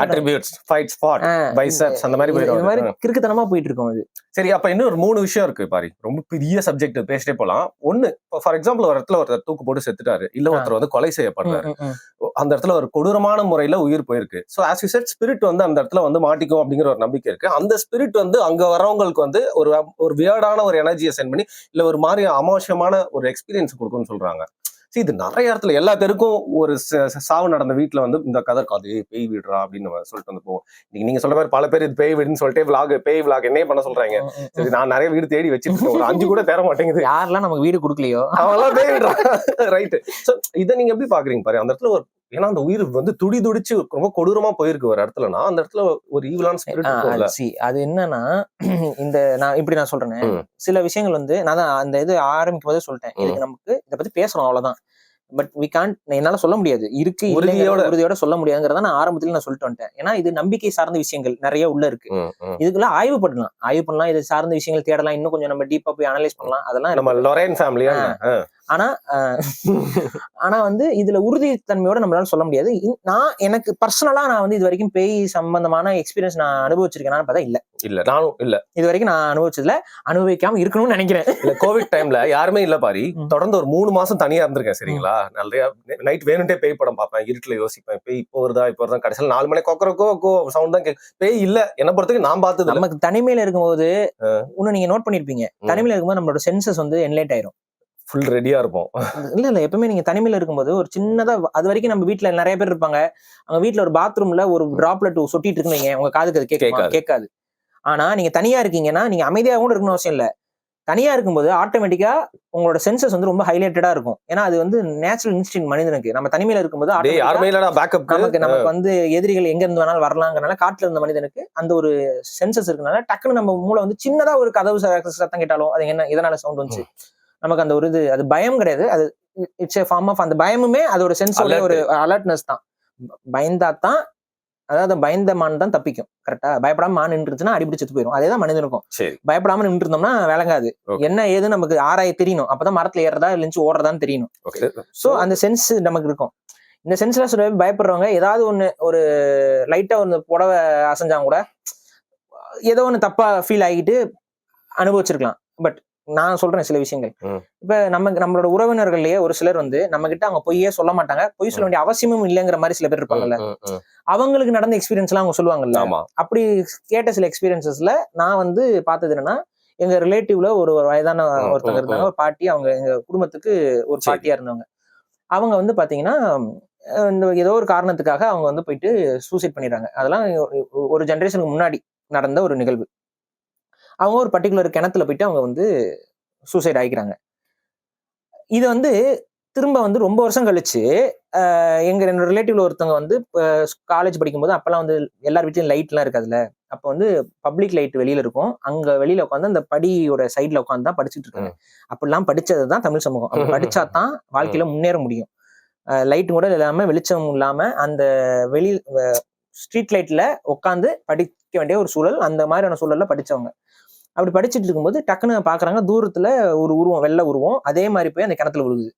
அட்ரிபியூட்ஸ், ஃபைட் ஸ்பாட், பைசெப்ஸ் அந்த மாதிரி இந்த மாதிரி கிறுக்குத்தனமா போயிட்டு இருக்கும் அது. சரி, அப்ப இன்னும் ஒரு 3 விஷயம் இருக்கு பாரு. ரொம்ப பெரிய சப்ஜெக்ட் பேசிட்டே போலாம். ஒண்ணு, ஃபார் எக்ஸாம்பிள் ஒரு இடத்துல ஒருத்தர் தூக்கு போட்டு செத்துட்டாரு, இல்ல ஒருத்தர் வந்து கொலை செய்யப்படுறாரு. அந்த இடத்துல ஒரு கொடூரமான முறையில உயிர் போயிருக்கு. So as you said, spirit வந்து அந்த இடத்துல வந்து மாட்டிக்கும் அப்படிங்கிற ஒரு நம்பிக்கை இருக்கு. அந்த ஸ்பிரிட் வந்து அங்க வரவங்களுக்கு வந்து ஒரு வியர்டான ஒரு எனர்ஜியை சென்ட் பண்ணி, இல்ல ஒரு மாதிரி அமாவசியமான ஒரு எக்ஸ்பீரியன்ஸ் கொடுக்கும்னு சொல்றாங்க. இது நிறைய இடத்துல எல்லா பேருக்கும் ஒரு சாவு நடந்த வீட்டுல வந்து இந்த கதை இருக்காது, பேய் வீடுறா அப்படின்னு சொல்லிட்டு வந்து போவோம். நீங்க சொல்ற மாதிரி பல பேர் இது பேய் வீடுன்னு சொல்லிட்டு பேய் விளாக் என்ன பண்ண சொல்றாங்க. சரி, நான் நிறைய வீடு தேடி வச்சிருக்கேன், ஒரு 5 கூட தேர மாட்டேங்குது. யாரெல்லாம் நமக்கு வீடு கொடுக்கலையோ அவெல்லாம் பேய் வீடுறா. ரைட். சோ இதை நீங்க எப்படி பாக்குறீங்க பாரு? அந்த இடத்துல ஏன்னா அந்த உயிர் வந்து துடிச்சு ரொம்ப கொடூரமா போயிருக்கு ஒரு இடத்துலனா, அந்த இடத்துல ஒரு ஈவிலான ஸ்பிரிட் இருக்கும்ல. அது என்னன்னா, நான் சொல்றேன், சில விஷயங்கள் வந்து நான் தான் அந்த இது ஆரம்பிக்கும் போதே சொல்லிட்டேன், இதுக்கு நமக்கு இதை பத்தி பேசணும் அவ்வளவுதான். பட் வி கான்ட், என்னால சொல்ல முடியாது, இருக்கு உறுதியோட சொல்ல முடியாதுங்கிறத நான் ஆரம்பத்துல நான் சொல்லிட்டு வந்துட்டேன். ஏன்னா இது நம்பிக்கை சார்ந்த விஷயங்கள் நிறைய உள்ள இருக்கு. இதுக்கெல்லாம் ஆய்வு பண்ணலாம், இது சார்ந்த விஷயங்கள் தேடலாம், இன்னும் கொஞ்சம் நம்ம டீப்பா போய் அனலைஸ் பண்ணலாம். அதெல்லாம் நம்ம லொரேன் ஃபேமிலியா. ஆனா வந்து இதுல உறுதித்தன்மையோட நம்மளால சொல்ல முடியாது. எனக்கு பர்சனலா நான் வந்து இது வரைக்கும் பேய் சம்பந்தமான எக்ஸ்பீரியன்ஸ் நான் அனுபவிச்சிருக்கேன்னு பார்த்தா இல்ல நானும் இல்ல இது வரைக்கும் நான் அனுபவிச்சதுல, அனுபவிக்காம இருக்கணும்னு நினைக்கிறேன். இல்ல கோவிட் டைம்ல யாருமே இல்ல பாரி, தொடர்ந்து ஒரு 3 மாசம் தனியா இருந்திருக்கேன். சரிங்களா, நிறைய நைட் வேணும்ட்டே பேய் படம் பார்ப்பேன், இருட்டுல யோசிப்பேன், பேய் இப்போ வருதா கடைசியில் 4 மணி கொக்கரக்கோ சவுண்ட் தான் பேய் இல்ல. என்ன பொறுத்தவரைக்கும் நான் பார்த்தது நமக்கு தனிமையில இருக்கும்போது இன்னும் நீங்க நோட் பண்ணிருப்பீங்க, தனிமையில இருக்கும்போது நம்மளோட சென்சஸ் வந்து என்லைட் ஆயிரும், ஃபுல் ரெடியா இருப்போம். இல்ல எப்பவுமே நீங்க தனிமையில இருக்கும்போது ஒரு சின்னதா, அது வரைக்கும் நம்ம வீட்டுல நிறைய பேர் இருப்பாங்க, அவங்க வீட்டுல ஒரு பாத்ரூம்ல ஒரு டிராப்லெட் சொட்டிட்டு இருக்குன்னு உங்க காதுக்கு அது கேட்காது. ஆனா நீங்க தனியா இருக்கீங்கன்னா நீங்க அமைதியாக கூட இருக்கணும் அவசியம் இல்ல. தனியா இருக்கும்போது ஆட்டோமேட்டிக்கா உங்களோட சென்சஸ் வந்து ரொம்ப ஹைலைட்டடா இருக்கும். ஏன்னா அது வந்து நேச்சுரல் இன்ஸ்டிங்க்ட் மனிதனுக்கு. நம்ம தனிமையில இருக்கும்போது நமக்கு வந்து எதிரிகள் எங்க இருந்து வேணாலும் வரலாங்கிறனால, காட்டுல இருந்த மனிதனுக்கு அந்த ஒரு சென்சஸ் இருக்கனால டக்குன்னு நம்ம மூளை வந்து சின்னதா ஒரு கதவு சத்தம் கேட்டாலும் அது என்ன இதனால சவுண்ட் வந்துச்சு, நமக்கு அந்த ஒரு இது, அது பயம் கிடையாது, அது இட்ஸ் ஏ ஃபார்ம் ஆஃப், அந்த பயமுமே அது ஒரு சென்ஸோட ஒரு அலர்ட்னஸ் தான். பயந்தாதான், அதாவது பயந்த மான் தான் தப்பிக்கும். கரெக்டா? பயப்படாம மான் நின்றுச்சுன்னா அடிபிடி செத்து போயிடும். அதேதான் மனிதனுக்கும். பயப்படாம நின்று இருந்தோம்னா விளங்காது, என்ன ஏது நமக்கு ஆராய தெரியணும், அப்பதான் மரத்துல ஏறதா இல்லைன்னு ஓடுறதான்னு தெரியணும். சோ அந்த சென்ஸ் நமக்கு இருக்கும். இந்த சென்ஸ்ல சொல்ல பயப்படுறவங்க ஏதாவது ஒண்ணு, ஒரு லைட்டா ஒண்ணு புடவை அசைஞ்சாங்க கூட ஏதோ ஒண்ணு தப்பா ஃபீல் ஆகிட்டு அனுபவிச்சிருக்கலாம். பட் நான் சொல்றேன் சில விஷயங்கள், இப்ப நம்மளோட உறவினர்கள்லயே ஒரு சிலர் வந்து நம்ம கிட்ட அவங்க பொய்யே சொல்ல மாட்டாங்க, பொய் சொல்ல வேண்டிய அவசியமும் இல்லைங்கிற மாதிரி சில பேர் இருப்பாங்கல்ல, அவங்களுக்கு நடந்த எக்ஸ்பீரியன்ஸ் எல்லாம் அவங்க சொல்லுவாங்கல்ல. அப்படி கேட்ட சில எக்ஸ்பீரியன்சஸ்ல நான் வந்து பார்த்தது என்னன்னா, எங்க ரிலேட்டிவ்ல ஒரு வயதான ஒருத்தங்க இருந்தாங்க, ஒரு பாட்டி, அவங்க எங்க குடும்பத்துக்கு ஒரு பாட்டியா இருந்தவங்க. அவங்க வந்து பாத்தீங்கன்னா இந்த ஏதோ ஒரு காரணத்துக்காக அவங்க வந்து போயிட்டு சூசைட் பண்ணிடுறாங்க. அதெல்லாம் ஒரு ஜெனரேஷனுக்கு முன்னாடி நடந்த ஒரு நிகழ்வு. அவங்க ஒரு பர்டிகுலர் கிணத்துல போயிட்டு அவங்க வந்து சூசைட் ஆகிக்கிறாங்க. இது வந்து திரும்ப வந்து ரொம்ப வருஷம் கழிச்சு எங்க ரிலேட்டிவ்ல ஒருத்தவங்க வந்து காலேஜ் படிக்கும்போது, அப்பெல்லாம் வந்து எல்லார் வீட்லயும் லைட் எல்லாம் இருக்காதுல்ல, அப்ப வந்து பப்ளிக் லைட் வெளியில இருக்கும், அங்க வெளியில உட்காந்து அந்த படியோட சைட்ல உட்காந்து தான் படிச்சுட்டு இருக்காங்க. அப்படிலாம் படிச்சதுதான் தமிழ் சமூகம். அப்படி படிச்சாதான் வாழ்க்கையில முன்னேற முடியும். லைட் கூட இல்லாம, வெளிச்சம் இல்லாம, அந்த ஸ்ட்ரீட் லைட்ல உட்காந்து படிக்க வேண்டிய ஒரு சூழல், அந்த மாதிரியான சூழல்ல படிச்சவங்க. அப்படி படிச்சுட்டு இருக்கும்போது டக்குன்னு பாக்குறாங்க, தூரத்துல ஒரு உருவம், வெள்ளை உருவம் அதே மாதிரி போய் அந்த கிணத்துல விழுகுது.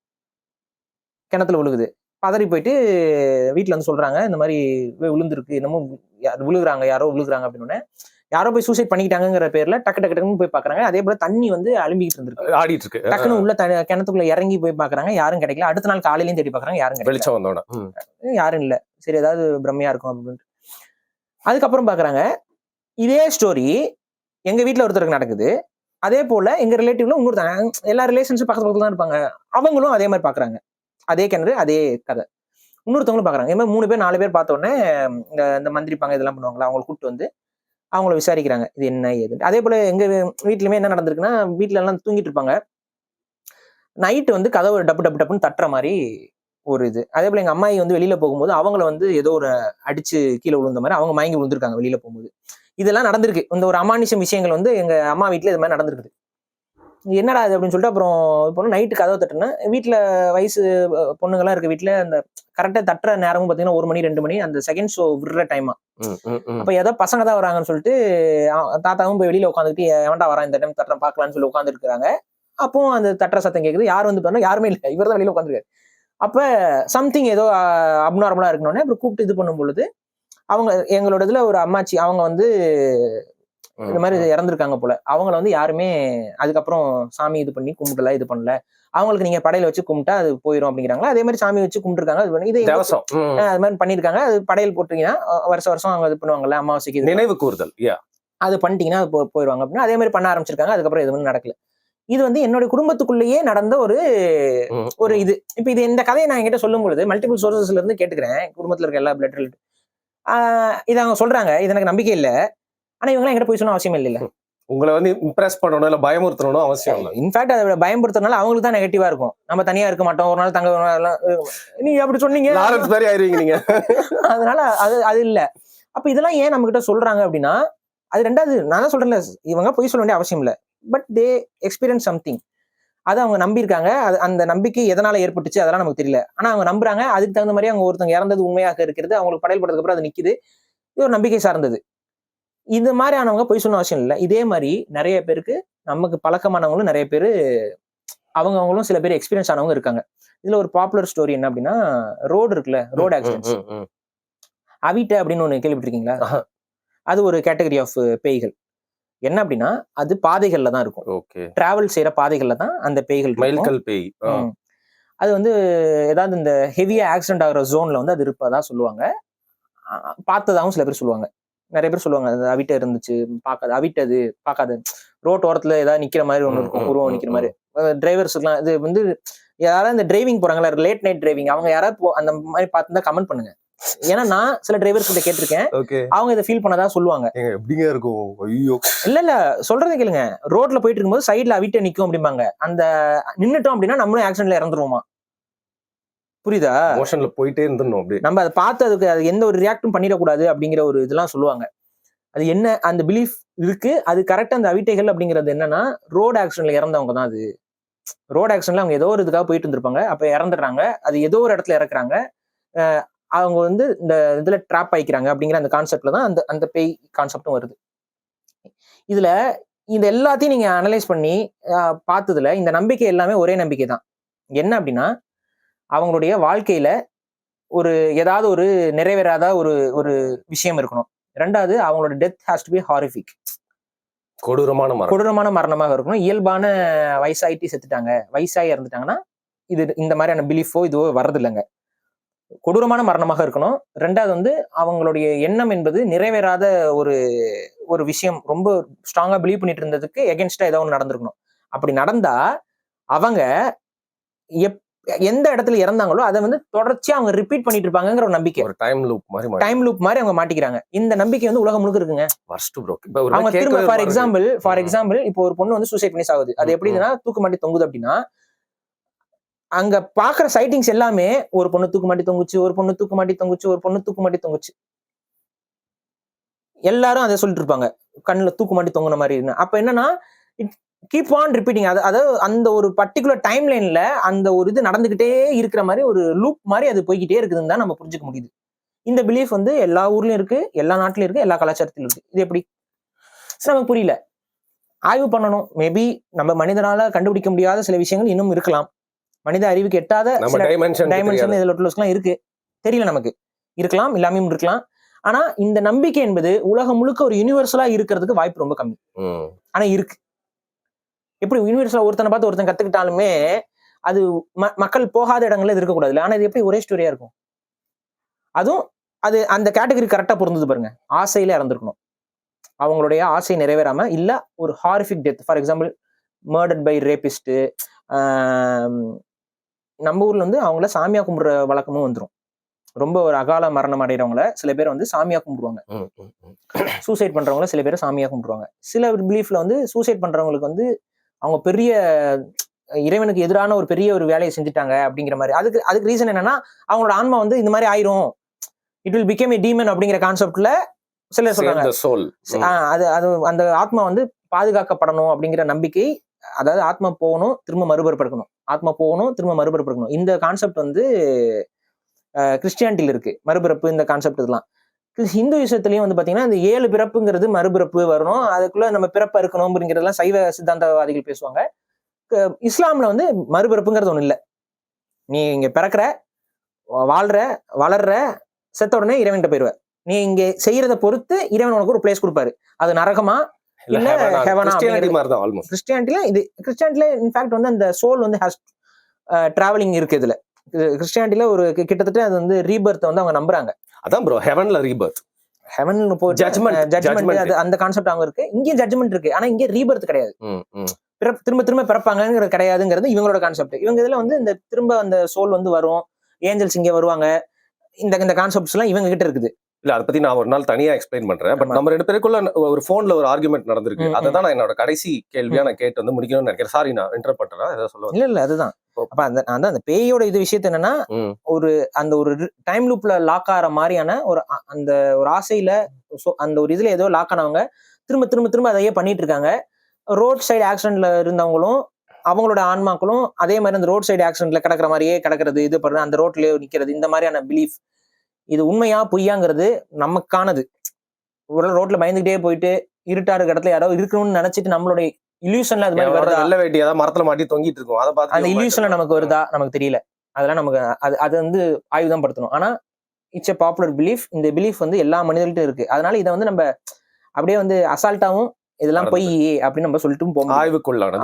பதறி போயிட்டு வீட்டுல வந்து சொல்றாங்க, இந்த மாதிரி விழுந்திருக்கு, என்னமோ யாரோ விழுகுறாங்க அப்படின்னு. யாரோ போய் சூசைட் பண்ணிக்கிட்டாங்கிற பேர்ல டக்குன்னு போய் பாக்குறாங்க. அதே போல தண்ணி வந்து அலும்பிக்கிட்டு இருந்திருக்கு, ஆடிட்டு இருக்கு. டக்குன்னு உள்ள கிணத்துக்குள்ள இறங்கி போய் பாக்குறாங்க, யாரும் கிடைக்கல. அடுத்த நாள் காலையிலயும் தேடி பாக்குறாங்க, யாரும் கிடைக்கல, யாரும் இல்ல. சரி, ஏதாவது பிரம்மையா இருக்கும் அப்படின்னு. அதுக்கப்புறம் பாக்குறாங்க, இதே ஸ்டோரி எங்க வீட்டுல ஒருத்தருக்கு நடக்குது. அதே போல எங்க ரிலேட்டிவ்ல இன்னொருத்தாங்க, எல்லா ரிலேஷன்ஸும் பக்கத்துல தான் இருப்பாங்க, அவங்களும் அதே மாதிரி பாக்குறாங்க, அதே கிணறு அதே கதை. இன்னொருத்தவங்களும் பாக்குறாங்க. இந்த மாதிரி 3 பேர் 4 பேர் பார்த்த உடனே இந்த மந்திரிப்பாங்க, இதெல்லாம் பண்ணுவாங்களா, அவங்களை கூப்பிட்டு வந்து அவங்கள விசாரிக்கிறாங்க, இது என்ன ஏது. அதே போல எங்க வீட்லயுமே என்ன நடந்திருக்குன்னா, வீட்டுல எல்லாம் தூங்கிட்டு இருப்பாங்க, நைட்டு வந்து கதவு டப்புன்னு தட்டுற மாதிரி ஒரு இது. அதே போல எங்க அம்மாயி வந்து வெளியில போகும்போது அவங்கள வந்து ஏதோ ஒரு அடிச்சு கீழே விழுந்த மாதிரி அவங்க மயங்கி விழுந்திருக்காங்க வெளியில போகும்போது. இதெல்லாம் நடந்திருக்கு. இந்த ஒரு அமானுஷம் விஷயங்கள் வந்து எங்க அம்மா வீட்டுல இது மாதிரி நடந்திருக்குது. என்னடா அது அப்படின்னு சொல்லிட்டு அப்புறம் இப்போ நைட்டு கதவை தட்டுனா வீட்டில் வயசு பொண்ணுங்கெல்லாம் இருக்கு வீட்டில் அந்த கரெக்டாக தட்டுற நேரமும் பார்த்தீங்கன்னா 1 மணி 2 மணி அந்த செகண்ட் ஷோ விடுற டைமா. அப்போ ஏதோ பசங்க தான் வராங்கன்னு சொல்லிட்டு தாத்தாவும் போய் வெளியில உட்காந்துக்கிட்டு எவன்டா வரான் இந்த டைம் தட்டுறேன் பார்க்கலான்னு சொல்லி உட்காந்துருக்காங்க. அப்போ அந்த தட்டுற சத்தம் கேட்குது. யார் வந்து பாருன்னா யாருமே இல்லை, இவர் தான் வெளியில உட்காந்துருக்காரு. அப்போ சம்திங் ஏதோ அப்நார்மலா இருக்கணும்னே அப்புறம் கூப்பிட்டு இது பண்ணும் பொழுது அவங்க எங்களோட இதுல ஒரு அம்மாச்சி அவங்க வந்து இந்த மாதிரி இறந்துருக்காங்க போல. அவங்கள வந்து யாருமே அதுக்கப்புறம் சாமி இது பண்ணி கும்பிடல, இது பண்ணல. அவங்களுக்கு நீங்க படையில வச்சு கும்பிட்டா அது போயிடும் அப்படிங்கிறாங்களா. அதே மாதிரி சாமி வச்சு கும்பிட்டுருக்காங்க. அது மாதிரி பண்ணிருக்காங்க. அது படையல் போட்டீங்கன்னா வருஷம் வருஷம் அவங்க இது பண்ணுவாங்கல்ல அமாவாசைக்கு நினைவு கூறுதல், அது பண்ணிட்டீங்கன்னா போயிடுவாங்க அப்படின்னா அதே மாதிரி பண்ண ஆரம்பிச்சிருக்காங்க. அதுக்கப்புறம் எதுவும் நடக்கல. இது வந்து என்னுடைய குடும்பத்துக்குள்ளேயே நடந்த ஒரு இது. இப்ப இது இந்த கதையை நான் என்கிட்ட சொல்லும் பொழுது மல்டிபிள் சோர்சஸ்ல இருந்து கேட்டுக்கிறேன். குடும்பத்துல இருக்க எல்லா பிளட் ரிலேட்டிவ் இது அவங்க சொல்றாங்க. இது எனக்கு நம்பிக்கை இல்லை. ஆனா இவங்க என்கிட்ட போய் சொன்ன அவசியம் இல்ல. உங்களை வந்து இம்ப்ரெஸ் பண்ணணும் இல்ல பயமுறுத்தணும் அவசியம் இல்லை. இன்ஃபேக்ட் அதை பயமுறுத்துறதுனால அவங்களுக்கு தான் நெகட்டிவா இருக்கும். நம்ம தனியா இருக்க மாட்டோம், ஒரு நாள் தங்க நீங்க அப்படி சொன்னீங்க நீங்க. அதனால அது இல்ல. அப்ப இதெல்லாம் ஏன் நம்ம கிட்ட சொல்றாங்க அப்படின்னா அது ரெண்டாவது நான் தான் சொல்றேன்ல, இவங்க போய் சொல்ல வேண்டிய அவசியம் இல்லை. But they experience something. அதை அவங்க நம்பியிருக்காங்க. அந்த நம்பிக்கை எதனால ஏற்பட்டுச்சு அதெல்லாம் நமக்கு தெரியல. ஆனா அவங்க நம்புறாங்க. அதுக்கு தகுந்த மாதிரி அவங்க ஒருத்தங்க இறந்தது உண்மையாக இருக்கிறது, அவங்களுக்கு படையல் படுறதுக்கு அப்புறம் அது நிக்குது. இது ஒரு நம்பிக்கை சார்ந்தது. இது மாதிரியானவங்க போய் சொன்ன அவசியம் இல்லை. இதே மாதிரி நிறைய பேருக்கு நமக்கு பழக்கமானவங்களும் நிறைய பேர் அவங்களும் சில பேர் எக்ஸ்பீரியன்ஸ் ஆனவங்க இருக்காங்க. இதுல ஒரு பாப்புலர் ஸ்டோரி என்ன அப்படின்னா ரோடு இருக்குல்ல, ரோடு ஆக்சிடென்ட்ஸ். அவிட்ட அப்படின்னு ஒண்ணு கேள்விப்பட்டிருக்கீங்களா? அது ஒரு கேட்டகரி ஆஃப் பேய்கள். என்ன அப்படின்னா அது பாதைகள்ல தான் இருக்கும். டிராவல் செய்யற பாதைகள்ல தான் அந்த பேய்கள் பேய். அது வந்து ஏதாவது இந்த ஹெவியா ஆக்சிடென்ட் ஆகிற ஜோன்ல வந்து அது இருப்பதா சொல்லுவாங்க. பார்த்ததாகவும் சில பேர் சொல்லுவாங்க. நிறைய பேர் சொல்லுவாங்க அது அவிட்ட இருந்துச்சு, பார்க்காது அவிட்டது பார்க்காது. ரோட் ஓரத்துல ஏதாவது நிக்கிற மாதிரி ஒண்ணு இருக்கும், உருவம் நிக்கிற மாதிரி. டிரைவர்ஸ்லாம் இது வந்து யாராவது இந்த டிரைவிங் போறாங்களா, லேட் நைட் டிரைவிங், அவங்க யாராவது அந்த மாதிரி பார்த்துருந்தா கமெண்ட் பண்ணுங்க. ஏன்னா நான் சில டிரைவர்ஸ் கிட்ட கேட்டிருக்கேன், அவங்க இதை ஃபீல் பண்ணதா சொல்லுவாங்க. இல்ல சொல்றதை கேளுங்க. ரோட்ல போயிட்டு இருக்கும்போது சைட்ல அவிட்ட நிக்கும் அப்படிம்பாங்க. அந்த நின்னுட்டோம் அப்படின்னா நம்மளும் ஆக்சிடென்ட்ல இறந்துருவோமா. புரியுதா? மோஷன்ல போயிட்டே இருந்தோம் அப்படி. நம்ம அதை பார்த்து அதுக்கு அது எந்த ஒரு ரியாக்டும் பண்ணிடக்கூடாது அப்படிங்கிற ஒரு இதெல்லாம் சொல்லுவாங்க. அது என்ன அந்த பிலீஃப் இருக்கு. அது கரெக்டா அந்த அவிட்டைகள் அப்படிங்கிறது என்னன்னா ரோடு ஆக்சிடென்ட்ல இறந்தவங்க தான். அது ரோடு ஆக்சிடென்ட்ல அவங்க ஏதோ ஒரு இதுக்காக போயிட்டு இருந்திருப்பாங்க. அப்ப இறந்துடுறாங்க. அது ஏதோ ஒரு இடத்துல இறக்குறாங்க. அவங்க வந்து இந்த இதுல ட்ராப் ஆயிக்கிறாங்க அப்படிங்கிற அந்த கான்செப்ட்ல தான் அந்த பேய் கான்செப்டும் வருது. இதுல இது எல்லாத்தையும் நீங்க அனலைஸ் பண்ணி பார்த்ததுல இந்த நம்பிக்கை எல்லாமே ஒரே நம்பிக்கை தான். என்ன அப்படின்னா அவங்களுடைய வாழ்க்கையில ஒரு ஏதாவது ஒரு நிறைவேறாத ஒரு விஷயம் இருக்கணும். ரெண்டாவது அவங்களோட death has to be horrific. கொடூரமான மரணமாக இருக்கணும். இயல்பான வயசாயிட்டு செத்துட்டாங்க, வயசாகி இறந்துட்டாங்கன்னா இது இந்த மாதிரியான பிலீஃபோ இதுவோ வர்றது இல்லைங்க. கொடூரமான மரணமாக இருக்கணும். ரெண்டாவது வந்து அவங்களுடைய எண்ணம் என்பது நிறைவேறாத ஒரு விஷயம் ரொம்ப ஸ்ட்ராங்கா பிலீவ் பண்ணிட்டு இருந்ததுக்கு எகென்ஸ்டா ஏதோ ஒன்று நடந்திருக்கணும். அப்படி நடந்தா அவங்க எந்த இடத்துல இறந்தாங்களோ அதை வந்து தொடர்ச்சியா அவங்க ரிப்பீட் பண்ணிட்டு இருப்பாங்கிற ஒரு நம்பிக்கை. ஒரு டைம் லூப் மாதிரி அவங்க மாட்டிக்கிறாங்க. இந்த நம்பிக்கை வந்து உலகம் முழுக்க இருக்குங்க. அவங்க திரும்ப ஃபார் எக்ஸாம்பிள் இப்போ ஒரு பொண்ணு வந்து சூசைட் பண்ணி சாகுது. அது எப்படின்னா தூக்கு மாட்டி தொங்குது அப்படின்னா அங்க பாக்குற சைட்டிங்ஸ் எல்லாமே ஒரு பொண்ணு தூக்கு மாட்டி தொங்குச்சு, ஒரு பொண்ணு தூக்கு மாட்டி தொங்குச்சு, ஒரு பொண்ணு தூக்கு மாட்டி தொங்குச்சு. எல்லாரும் அதை சொல்லிட்டு இருப்பாங்க, கண்ணுல தூக்கு மாட்டி தொங்குன மாதிரி. அப்ப என்னன்னா கீப் ஆன் ரிப்பீட்டிங். அதாவது அந்த ஒரு பர்டிகுலர் டைம் லைன்ல அந்த ஒரு இது நடந்துகிட்டே இருக்கிற மாதிரி ஒரு லூப் மாதிரி அது போய்கிட்டே இருக்குதுன்னு தான் நம்ம புரிஞ்சுக்க முடியுது. இந்த பிலீஃப் வந்து எல்லா ஊர்லயும் இருக்கு, எல்லா நாட்டிலும் இருக்கு, எல்லா கலாச்சாரத்திலும் இருக்கு. இது எப்படி நமக்கு புரியல. ஆய்வு பண்ணணும். மேபி நம்ம மனிதனால கண்டுபிடிக்க முடியாத சில விஷயங்கள் இன்னும் இருக்கலாம். மனித அறிவுக்கு எட்டாத டைமென்ஷன் இதுல இருக்கு, தெரியல நமக்கு. இருக்கலாம், இல்லாமையும் இருக்கலாம். ஆனா இந்த நம்பிக்கை என்பது உலகம் முழுக்க ஒரு யூனிவர்சலா இருக்கிறதுக்கு வாய்ப்பு ரொம்ப கம்மி. ஆனா இருக்கு. எப்படி யூனிவர்சலா ஒருத்தனை பார்த்து ஒருத்தன் கத்துக்கிட்டாலுமே அது மக்கள் போகாத இடங்கள்ல இருக்கக்கூடாது. ஆனா இது எப்படி ஒரே ஸ்டோரியா இருக்கும்? அதுவும் அது அந்த கேட்டகரி கரெக்டா பொருந்தது பாருங்க. ஆசையில இறந்துருக்கணும், அவங்களுடைய ஆசை நிறைவேறாம, இல்ல ஒரு horrific death. For example murdered by rapist. நம்ம ஊர்ல வந்து அவங்கள சாமியா கும்பிடுற வழக்கமும் வந்துடும். ரொம்ப ஒரு அகால மரணம் அடைகிறவங்கள சில பேர் வந்து சாமியா கும்பிடுவாங்க. சூசைட் பண்றவங்கள சில பேர் சாமியா கும்பிடுவாங்க. சில பிலீஃப்ல வந்து சூசைட் பண்றவங்களுக்கு வந்து அவங்க பெரிய இறைவனுக்கு எதிரான ஒரு பெரிய ஒரு வேலையை செஞ்சுட்டாங்க அப்படிங்கிற மாதிரி. அதுக்கு ரீசன் என்னன்னா அவங்களோட ஆன்மா வந்து இந்த மாதிரி ஆயிரும், it will become a demon அப்படிங்கிற கான்செப்ட்ல சிலர் சொல்றாங்க. அது அந்த ஆத்மா வந்து பாதுகாக்கப்படணும் அப்படிங்கிற நம்பிக்கை அதாவது ஆத்மா போகணும் திரும்ப மறுபிறப்பு எடுக்கணும், ஆத்மா போகணும் திரும்ப மறுபிறப்பு எடுக்கணும். இந்த கான்செப்ட் வந்து கிறிஸ்டியானிட்டியில இருக்கு, மறுபிறப்பு இந்த கான்செப்ட் இதெல்லாம். ஹிந்து விஷயத்துலயும் வந்து பாத்தீங்கன்னா இந்த 7 பிறப்புங்கிறது மறுபிறப்பு வரணும், அதுக்குள்ள நம்ம பிறப்ப இருக்கணும் அப்படிங்கிறதெல்லாம் சைவ சித்தாந்தவாதிகள் பேசுவாங்க. இஸ்லாம்ல வந்து மறுபிறப்புங்கிறது ஒண்ணு இல்ல. நீ இங்க பிறக்கிற, வாழ்ற, வளர்ற, செத்த உடனே இறைவன்கிட்ட போயிருவ. நீ இங்க செய்யறத பொறுத்து இறைவன் உனக்கு ஒரு பிளேஸ் கொடுப்பாரு. அது நரகமா இல்ல ஹெவனா. கிறிஸ்டியானிட்டில இது கிறிஸ்டியானிட்டில இன்ஃபேக்ட் வந்து அந்த சோல் வந்து ஹாஸ் டிராவலிங் இருக்கு. இதுல கிறிஸ்டியானிட்டில ஒரு கிட்டத்தட்ட அது வந்து ரீபர்த் வந்து அவங்க நம்புறாங்க. அதான் ப்ரோ ஹெவன்ல ரீபர்த், ஹெவன்ல போய் ஜட்ஜ்மென்ட் அது அந்த கான்செப்ட் அவங்க இருக்கு. இங்கே ஜட்ஜ்மென்ட் இருக்கு, ஆனா இங்கே ரீபர்த் கிடையாது. திரும்ப திரும்ப பிறப்பாங்கிறது கிடையாதுங்கிறது இவங்களோட கான்செப்ட். இவங்க இதுல வந்து இந்த திரும்ப அந்த சோல் வந்து வரும், ஏஞ்சல்ஸ் இங்க வருவாங்க, இந்த கான்செப்ட்ஸ் எல்லாம் இவங்க கிட்ட இருக்குது. இல்ல அதை பத்தி நான் ஒரு நாள் தனியா எக்ஸ்பிளைன் பண்றேன். பட் நம்ம 2 பேருக்குள்ள ஒரு போன்ல ஒரு ஆர்குமெண்ட் நடந்திருக்கு. அதான் நான் என்னோட கடைசி கேள்வியா நான் கேட்டு வந்து முடிக்கணும்னு நினைக்கிறேன். சாரி நான் இன்டரப்ட் பண்றேன், ஏதாவது சொல்லுவேன். இல்ல அதுதான். அப்ப அந்த பேயோட இது விஷயத்த என்னன்னா, ஒரு அந்த ஒரு டைம் லூப்ல லாக் ஆகிற மாதிரியான அந்த ஒரு ஆசையில அந்த ஒரு இதுல ஏதோ லாக் ஆனவங்க திரும்ப திரும்ப திரும்ப அதையே பண்ணிட்டு இருக்காங்க. ரோட் சைடு ஆக்சிடென்ட்ல இருந்தவங்களும் அவங்களோட ஆன்மாக்களும் அதே மாதிரி அந்த ரோட் சைடு ஆக்சிடென்ட்ல கிடக்குற மாதிரியே கிடக்கிறது, இது பண்றது, அந்த ரோட்லயே நிக்கிறது, இந்த மாதிரியான பிலீஃப் இது உண்மையா பொய்யாங்கிறது நமக்கானது. ஒரு ரோட்ல பயந்துகிட்டே போயிட்டு இருட்டா இருக்க இடத்துல யாரோ இருக்கணும்னு நினைச்சிட்டு நம்மளுடைய இல்யூஷன்ல அது மாதிரி வருதா, வெள்ள வேட்டி ஏதாவது மரத்துல மாட்டி தொங்கிட்டு இருக்கும், அதை பார்த்து அந்த இல்யூஷன்ல நமக்கு வருதா நமக்கு தெரியல. அதெல்லாம் நமக்கு அது வந்து ஆய்வுதான் படுத்தணும். ஆனா இட்ஸ் எ பாப்புலர் பிலீஃப். இந்த பிலீஃப் வந்து எல்லா மனிதர்கள்ட்டும் இருக்கு. அதனால இதை வந்து நம்ம அப்படியே வந்து அசால்ட்டாவும் இதெல்லாம் பொய் அப்படின்னு நம்ம சொல்லிட்டு போவோம்.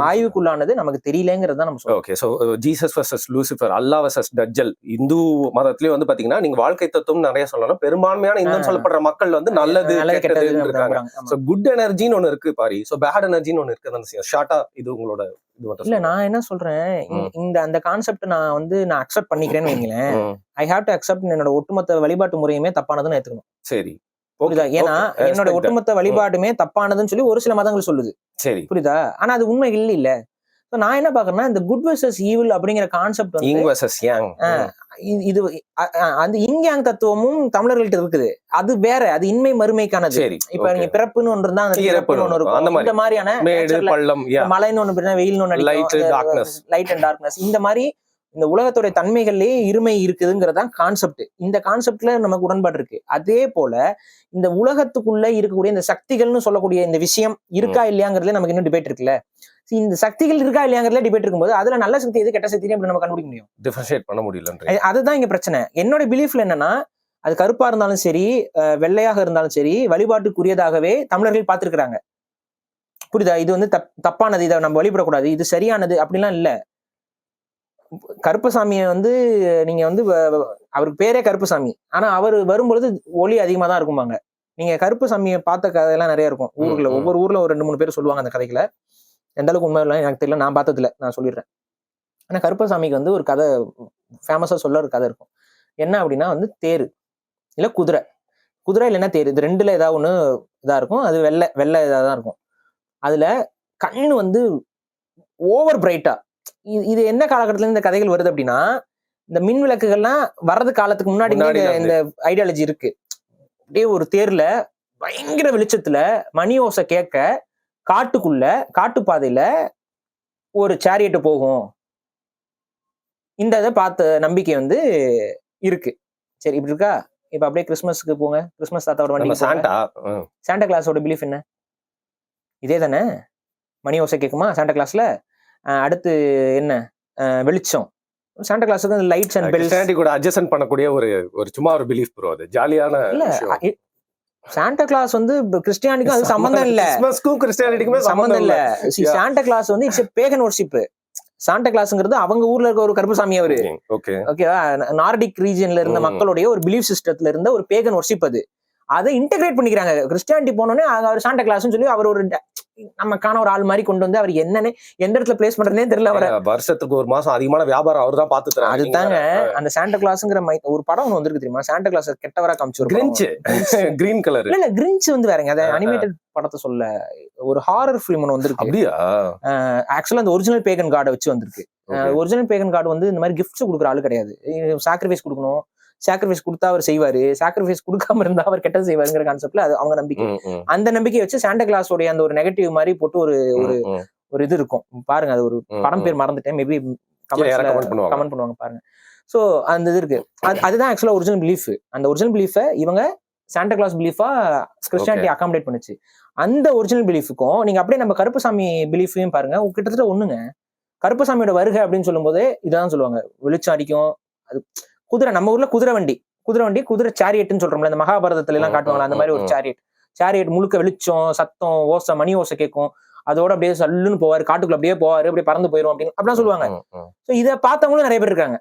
ஆய்வுக்குள்ளானது நமக்கு தெரியலங்கிறத நம்ம சொல்றோம். Okay, so Jesus versus Lucifer, Allah versus Dajjal. Hindu மதத்திலயும் வந்து பாத்தீங்கன்னா நீங்க வாழ்க்கை தத்துவம் நிறைய சொல்லணும். பெரும்பான்மையான இந்து சொல்லப்படுற மக்கள் வந்து நல்லது கெட்டது இருக்காங்க. சோ குட் எனர்ஜின்னு ஒண்ணு இருக்கு பாரி, சோ பேட் எனர்ஜின்னு ஒண்ணு இருக்கு. ஷார்ட்டா இது உங்களோட இல்ல நான் என்ன சொல்றேன், இந்த அந்த கான்செப்ட் நான் வந்து நான் அக்செப்ட் பண்ணிக்கிறேன்னு வைங்களேன். ஐ ஹேவ் டு அக்செப்ட் என்னோட ஒட்டுமொத்த வழிபாட்டு முறையுமே தப்பானதுன்னு ஏத்துக்கணும். சரி, புரியுதா? ஏன்னா என்னோட ஒட்டுமொத்த வழிபாடுமே தப்பானதுன்னு சொல்லி ஒரு சில மதங்கள் சொல்லுது. சரி, புரியுதா? ஆனா அது உண்மை இல்ல. நான் என்ன பாக்குறேன்னா, இந்த குட் வெர்சஸ் ஈவில் அப்படிங்கிற கான்செப்ட் வந்து இது அந்த இங் யாங் தத்துவமும் தமிழர்கள்ட்ட இருக்குது. அது வேற, அது இன்மை மறுமைக்கானது. இப்ப நீங்க பிறப்புன்னு ஒன்று இருந்தா இறப்புன்னு ஒண்ணு இருக்கும். இந்த மாதிரியான மழைன்னு ஒண்ணு, வெயில்னு ஒண்ணு, லைட் அண்ட் டார்க்னஸ், இந்த மாதிரி இந்த உலகத்துடைய தன்மைகள்லயே இருமை இருக்குதுங்கிறதான் கான்செப்ட். இந்த கான்செப்ட்ல நமக்கு உடன்பாடு இருக்கு. அதே போல இந்த உலகத்துக்குள்ள இருக்கக்கூடிய இந்த சக்திகள்னு சொல்லக்கூடிய இந்த விஷயம் இருக்கா இல்லையாங்கிறதுல நமக்கு இன்னும் டிபேட் இருக்குல்ல. இந்த சக்திகள் இருக்கா இல்லையாங்கிறதுல டிபேட் இருக்கும்போது அதுல நல்ல சக்தி எது கெட்ட சக்தி நம்ம கண்டுபிடிக்க முடியும், டிஃபரன்ஷியேட் பண்ண முடியல. அதுதான் இங்க பிரச்சனை. என்னோட பிலீஃப்ல என்னன்னா, அது கருப்பா இருந்தாலும் சரி, வெள்ளையாக இருந்தாலும் சரி, வழிபாட்டுக்குரியதாகவே தமிழர்கள் பார்த்திருக்கிறாங்க. புரியுதா? இது வந்து தப்பானது, இதை நம்ம வழிபடக்கூடாது, இது சரியானது அப்படிலாம் இல்ல. கருப்பசாமியை வந்து நீங்க வந்து அவருக்கு பேரே கருப்பசாமி, ஆனா அவர் வரும்பொழுது ஒளி அதிகமா தான் இருக்குமாங்க. நீங்க கருப்பசாமியை பார்த்த கதையெல்லாம் நிறைய இருக்கும் ஊர்ல. ஒவ்வொரு ஊர்ல ஒரு 2-3 பேர் சொல்லுவாங்க அந்த கதைகளை. எந்த அளவுக்கு உண்மை இல்லை எனக்கு தெரியல, நான் பார்த்ததுல, நான் சொல்லிடுறேன். ஆனா கருப்பசாமிக்கு வந்து ஒரு கதை ஃபேமஸா சொல்ல ஒரு கதை இருக்கும். என்ன அப்படின்னா வந்து தேரு இல்ல குதிரை இல்லைன்னா தேரு, இது ரெண்டுல ஏதாவது ஒண்ணு இதா இருக்கும். அது வெள்ளை இதாதான் இருக்கும். அதுல கண்ணு வந்து ஓவர் பிரைட்டா. இது என்ன காலகட்டத்துல இந்த கதைகள் வருது அப்படின்னா, இந்த மின் விளக்குகள்லாம் வர்றது காலத்துக்கு முன்னாடி இந்த ஐடியாலஜி இருக்கு. அப்படியே ஒரு தேர்ல பயங்கர வெளிச்சத்துல மணி ஓசை கேட்க காட்டுக்குள்ள காட்டுப்பாதையில ஒரு சேரியட் போகும். இந்த இதை பார்த்த நம்பிக்கை வந்து இருக்கு. சரி, இப்படி இருக்கா? இப்ப அப்படியே கிறிஸ்மஸ்க்கு போங்க, கிறிஸ்மஸ் தாத்தாவோட வண்டி, சாண்டா கிளாஸோட பிலீஃப் என்ன? இதே தானே. மணி ஓசை கேட்குமா சாண்டா கிளாஸ்ல? அடுத்து என்ன? வெளிச்சம். சாண்டா கிளாஸுக்கு லைட்ஸ் அண்ட் பெல்ஸ் கூட அட்ஜஸ்ட் பண்ணக்கூடிய ஒரு சும்மா ஒரு பிலீஃப் ப்ரோ. அது ஜாலியான இல்ல. சாண்டா கிளாஸ் வந்து கிறிஸ்டியானிக்கும் அது சம்பந்தம் இல்ல, கிறிஸ்மஸ்க்கும் கிறிஸ்டியானிட்டிக்குமே சம்பந்தம் இல்ல. சாண்டா கிளாஸ் வந்து இட்ஸ் பேகன் வொர்ஷிப். சாண்டா கிளாஸ்ங்கிறது அவங்க ஊர்ல இருக்க ஒரு கருப்பசாமி. அவரு ஓகேவா, நார்டிக் ரீஜன்ல இருந்த மக்களுடைய ஒரு பிலீஃப் சிஸ்டத்துல இருந்த ஒரு பேகன் வொர்ஷிப். அதை இன்டெகிரேட் பண்ணிக்கிறாங்க. கிறிஸ்டியானிட்டி போனோடனே அவர் சாண்டா கிளாஸ்னு சொல்லி அவர் ஒரு நமக்கான ஒரு ஆள் மாதிரி கொண்டு வந்து அவர் என்னன்னு எந்த இடத்துல பிளேஸ் பண்றதுனே தெரியல. அவரை வருஷத்துக்கு ஒரு மாசம் அதிகமான வியாபாரம் அவர் தான் பாத்துட்டு. அதுதாங்க அந்த சாண்டா கிளாஸ்ங்கிற ஒரு படம் ஒன்று வந்திருக்கு தெரியுமா? சாண்டா கிளாஸ் கெட்டவரா காமிச்சு கிரீன் கலர். இல்ல கிரின்ச் வந்து வேறங்க, அதை அனிமேட்டட் படத்தை சொல்ல, ஒரு ஹாரர் ஃபிலிம் ஒன்று வந்திருக்கு. அப்படியா? ஆக்சுவலா அந்த ஒரிஜினல் பேகன் கார்டை வச்சு வந்திருக்கு. ஒரிஜினல் பேகன் கார்டு வந்து இந்த மாதிரி கிஃப்ட்ஸ் கொடுக்குற ஆளு கிடையாது. சாக்ரிஃபைஸ் கொடுக்கணும், சாக்ரிஃபைஸ் கொடுத்தா அவர் செய்வாரு, சாக்ரிஃபைஸ் கொடுக்காம இருந்தா அவர் கெட்டது செய்வாருங்கிற கான்செப்ட்ல அது அவங்க நம்பிக்கை. அந்த நம்பிக்கையை வச்சு சாண்டா கிளாஸோடைய அந்த ஒரு நெகட்டிவ் மாதிரி போட்டு ஒரு ஒரு இது இருக்கும் பாருங்க. அது ஒரு படம் பேர் மறந்துட்டேன், மேபி கமெண்ட் பண்ணுவாங்க பாருங்க. ஸோ அந்த இது இருக்கு. அதுதான் ஆக்சுவலா ஒரிஜினல் பிலீஃப். அந்த ஒரிஜினல் பிலீஃபை இவங்க சாண்டா கிளாஸ் பிலீஃபா கிறிஸ்டியானிட்டி அகாமடேட் பண்ணுச்சு. அந்த ஒரிஜினல் பிலீஃபுக்கும் நீங்க அப்படியே நம்ம கருப்புசாமி பிலீஃபையும் பாருங்க, கிட்டத்தட்ட ஒண்ணுங்க. கருப்புசாமியோட வருகை அப்படின்னு சொல்லும் போதே இதான் சொல்லுவாங்க, வெளிச்சம் அடிக்கும். அது குதிரை, நம்ம ஊர்ல குதிரை வண்டி, குதிரை சேரியட்னு சொல்றோம்ல, இந்த மகாபாரதத்துல எல்லாம் காட்டுவாங்களா அந்த மாதிரி ஒரு சேரியட் முழுக்க வெளிச்சம், சத்தம், ஓசை, மணி ஓசை கேட்கும். அதோட அப்படியே சல்லுன்னு போவாரு, காட்டுக்குள்ள அப்படியே போவாரு, அப்படியே பறந்து போயிரும் அப்படின்னு அப்படிலாம் சொல்லுவாங்க. ஸோ இதை பார்த்தவங்களும் நிறைய பேர் இருக்காங்க.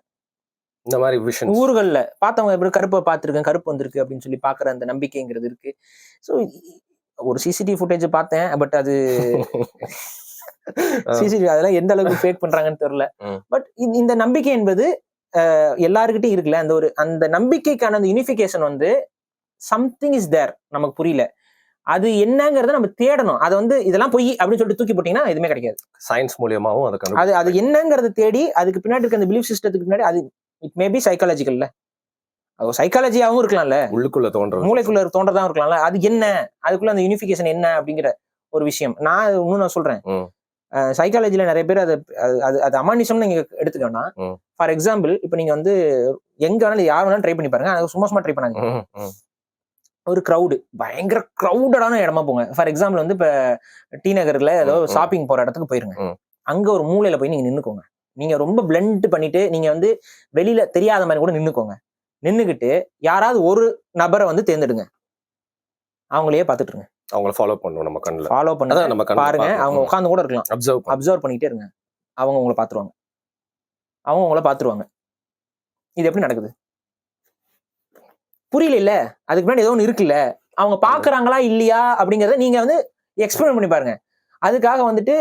இந்த மாதிரி விஷயம் ஊர்கள்ல பார்த்தவங்க எப்படி கருப்பை பார்த்துருக்கேன், கருப்பு வந்திருக்கு அப்படின்னு சொல்லி பாக்குற அந்த நம்பிக்கைங்கிறது இருக்கு. ஸோ ஒரு சிசிடிவி ஃபுட்டேஜ் பார்த்தேன், பட் அது சிசிடிவி அதெல்லாம் எந்த அளவுக்கு ஃபேக் பண்றாங்கன்னு தெரியல. பட் இந்த நம்பிக்கை என்பது எல்லாருக்கிட்டையும் இருக்குல்ல, அந்த நம்பிக்கைக்கான அந்த யூனிஃபிகேஷன் வந்து சம்திங் இஸ் தேர், நமக்கு புரியல. அது என்னங்கறத நம்ம தேடணும். அதை வந்து இதெல்லாம் பொய் அப்படின்னு சொல்லிட்டு தூக்கி போட்டீங்கன்னா எதுவுமே கிடைக்காது. சயின்ஸ் மூலியமாவும் அது என்னங்கறத தேடி அதுக்கு பின்னாடி இருக்க அந்த பிலீஃப் சிஸ்டத்துக்கு பின்னாடி அது இட் மேபி சைக்காலஜிக்கல்ல, அது சைக்காலஜியாவும் இருக்கலாம்ல, உள்ளுக்குள்ள தோன்ற மூளைக்குள்ள தோன்றதான் இருக்கலாம்ல. அது என்ன, அதுக்குள்ள அந்த யூனிஃபிகேஷன் என்ன அப்படிங்கிற ஒரு விஷயம். நான் சொல்றேன், சைக்காலஜில நிறைய பேர் அது அமானிசம்னு நீங்க எடுத்துக்க வேணாம். ஃபார் எக்ஸாம்பிள், இப்ப நீங்க வந்து எங்க வேணாலும் யார் வேணாலும் ட்ரை பண்ணி பாருங்க, அது சும்மா ட்ரை பண்ணாங்க. ஒரு கிரௌடு, பயங்கர கிரௌடடான இடமா போங்க. ஃபார் எக்ஸாம்பிள் வந்து இப்ப டி நகர்ல ஏதோ ஷாப்பிங் போற இடத்துக்கு போயிருங்க. அங்க ஒரு மூலையில போய் நீங்க நின்னுக்கோங்க. நீங்க ரொம்ப பிளண்ட் பண்ணிட்டு நீங்க வந்து வெளியில தெரியாத மாதிரி கூட நின்னுக்கோங்க. நின்னுக்கிட்டு யாராவது ஒரு நபரை வந்து தேர்ந்தெடுங்க, அவங்களையே பாத்துட்டு இருங்க. அவங்கள ஃபாலோ பண்ணுவோம், நம்ம கண்ணுல ஃபாலோ பண்ண பாருங்க. அவங்க உட்கார்ந்து கூட இருக்கலாம், அப்சர்வ் பண்ணிட்டே இருங்க. அவங்க உங்களை பாத்துருவாங்க, அவங்க உங்களை பாத்துருவாங்க. இது எப்படி நடக்குது புரியல இல்ல? அதுக்கு முன்னாடி ஏதோ ஒன்று இருக்குல்ல, அவங்க பாக்குறாங்களா இல்லையா அப்படிங்கறத நீங்க வந்து எக்ஸ்பிளைன் பண்ணி பாருங்க. அதுக்காக வந்துட்டு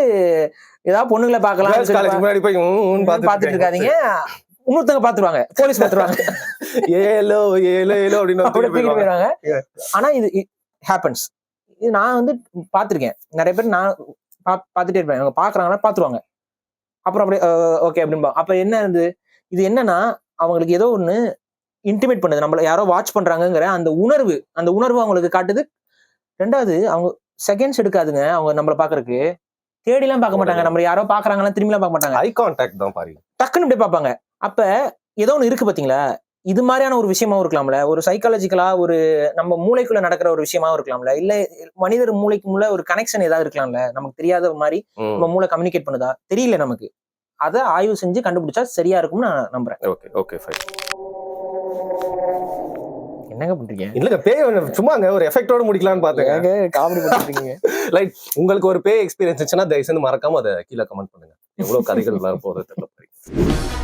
ஏதாவது பொண்ணுங்களை பார்க்கலாம் பாத்துட்டு இருக்காதீங்க. இன்னொருத்தங்க பாத்துருவாங்க, போலீஸ் பாத்துருவாங்க, ஏலோ ஏலோ ஏலோ அப்படின்னு போயிடுவாங்க. ஆனா இது ஹேப்பன்ஸ். இது நான் வந்து பாத்திருக்கேன். நிறைய பேர் நான் பாத்துட்டே இருப்பேன், அவங்க பாக்குறாங்கன்னா பாத்துருவாங்க. அப்புறம் அப்படியே ஓகே அப்படின்பா. அப்ப என்ன இருந்து இது என்னன்னா, அவங்களுக்கு ஏதோ ஒண்ணு இன்டிமேட் பண்ணுது, நம்மள யாரோ வாட்ச் பண்றாங்கிற அந்த உணர்வு அவங்களுக்கு காட்டுது. ரெண்டாவது, அவங்க செகண்ட்ஸ் எடுக்காதுங்க அவங்க நம்மள பாக்குறதுக்கு. தேடிலாம் பார்க்க மாட்டாங்க, நம்ம யாரோ பாக்குறாங்கன்னா திரும்பிலாம் பார்க்க மாட்டாங்க. ஐ கான்டாக்ட் தான் பாருங்க, டக்குன்னு அப்படியே பார்ப்பாங்க. அப்ப ஏதோ ஒண்ணு இருக்கு பாத்தீங்களா? இது மாதிரியான ஒரு விஷயமாவும் இருக்கலாம்ல, ஒரு சைக்காலஜிக்கலா ஒரு நம்ம மூளைக்குள்ள நடக்கிற ஒரு விஷயமாவும் இருக்கலாம்ல, இல்ல மனிதர் மூளைக்குள்ள ஒரு கனெக்ஷன் ஏதாவது இருக்கலாம்ல, நமக்கு தெரியாத மாதிரி நம்ம மூளை கம்யூனிகேட் பண்ணுதா தெரியல நமக்கு. அதை ஆய்வு செஞ்சு கண்டுபிடிச்சா சரியா இருக்கும்னு நான் நம்புறேன். Okay fine. என்னங்க பண்றீங்க? இல்லங்க, பேய் சும்மாங்க ஒரு எஃபெக்டோட முடிக்கலாம்னு பாத்தேங்க. காமெடி பண்றீங்க. லைக் உங்களுக்கு ஒரு பேய் எக்ஸ்பீரியன்ஸ் இருந்துச்சுன்னா தயவு செஞ்சு மறக்காம அதை கீழே கமெண்ட் பண்ணுங்க. எவ்வளவு கதைகள் போறது தெரியல.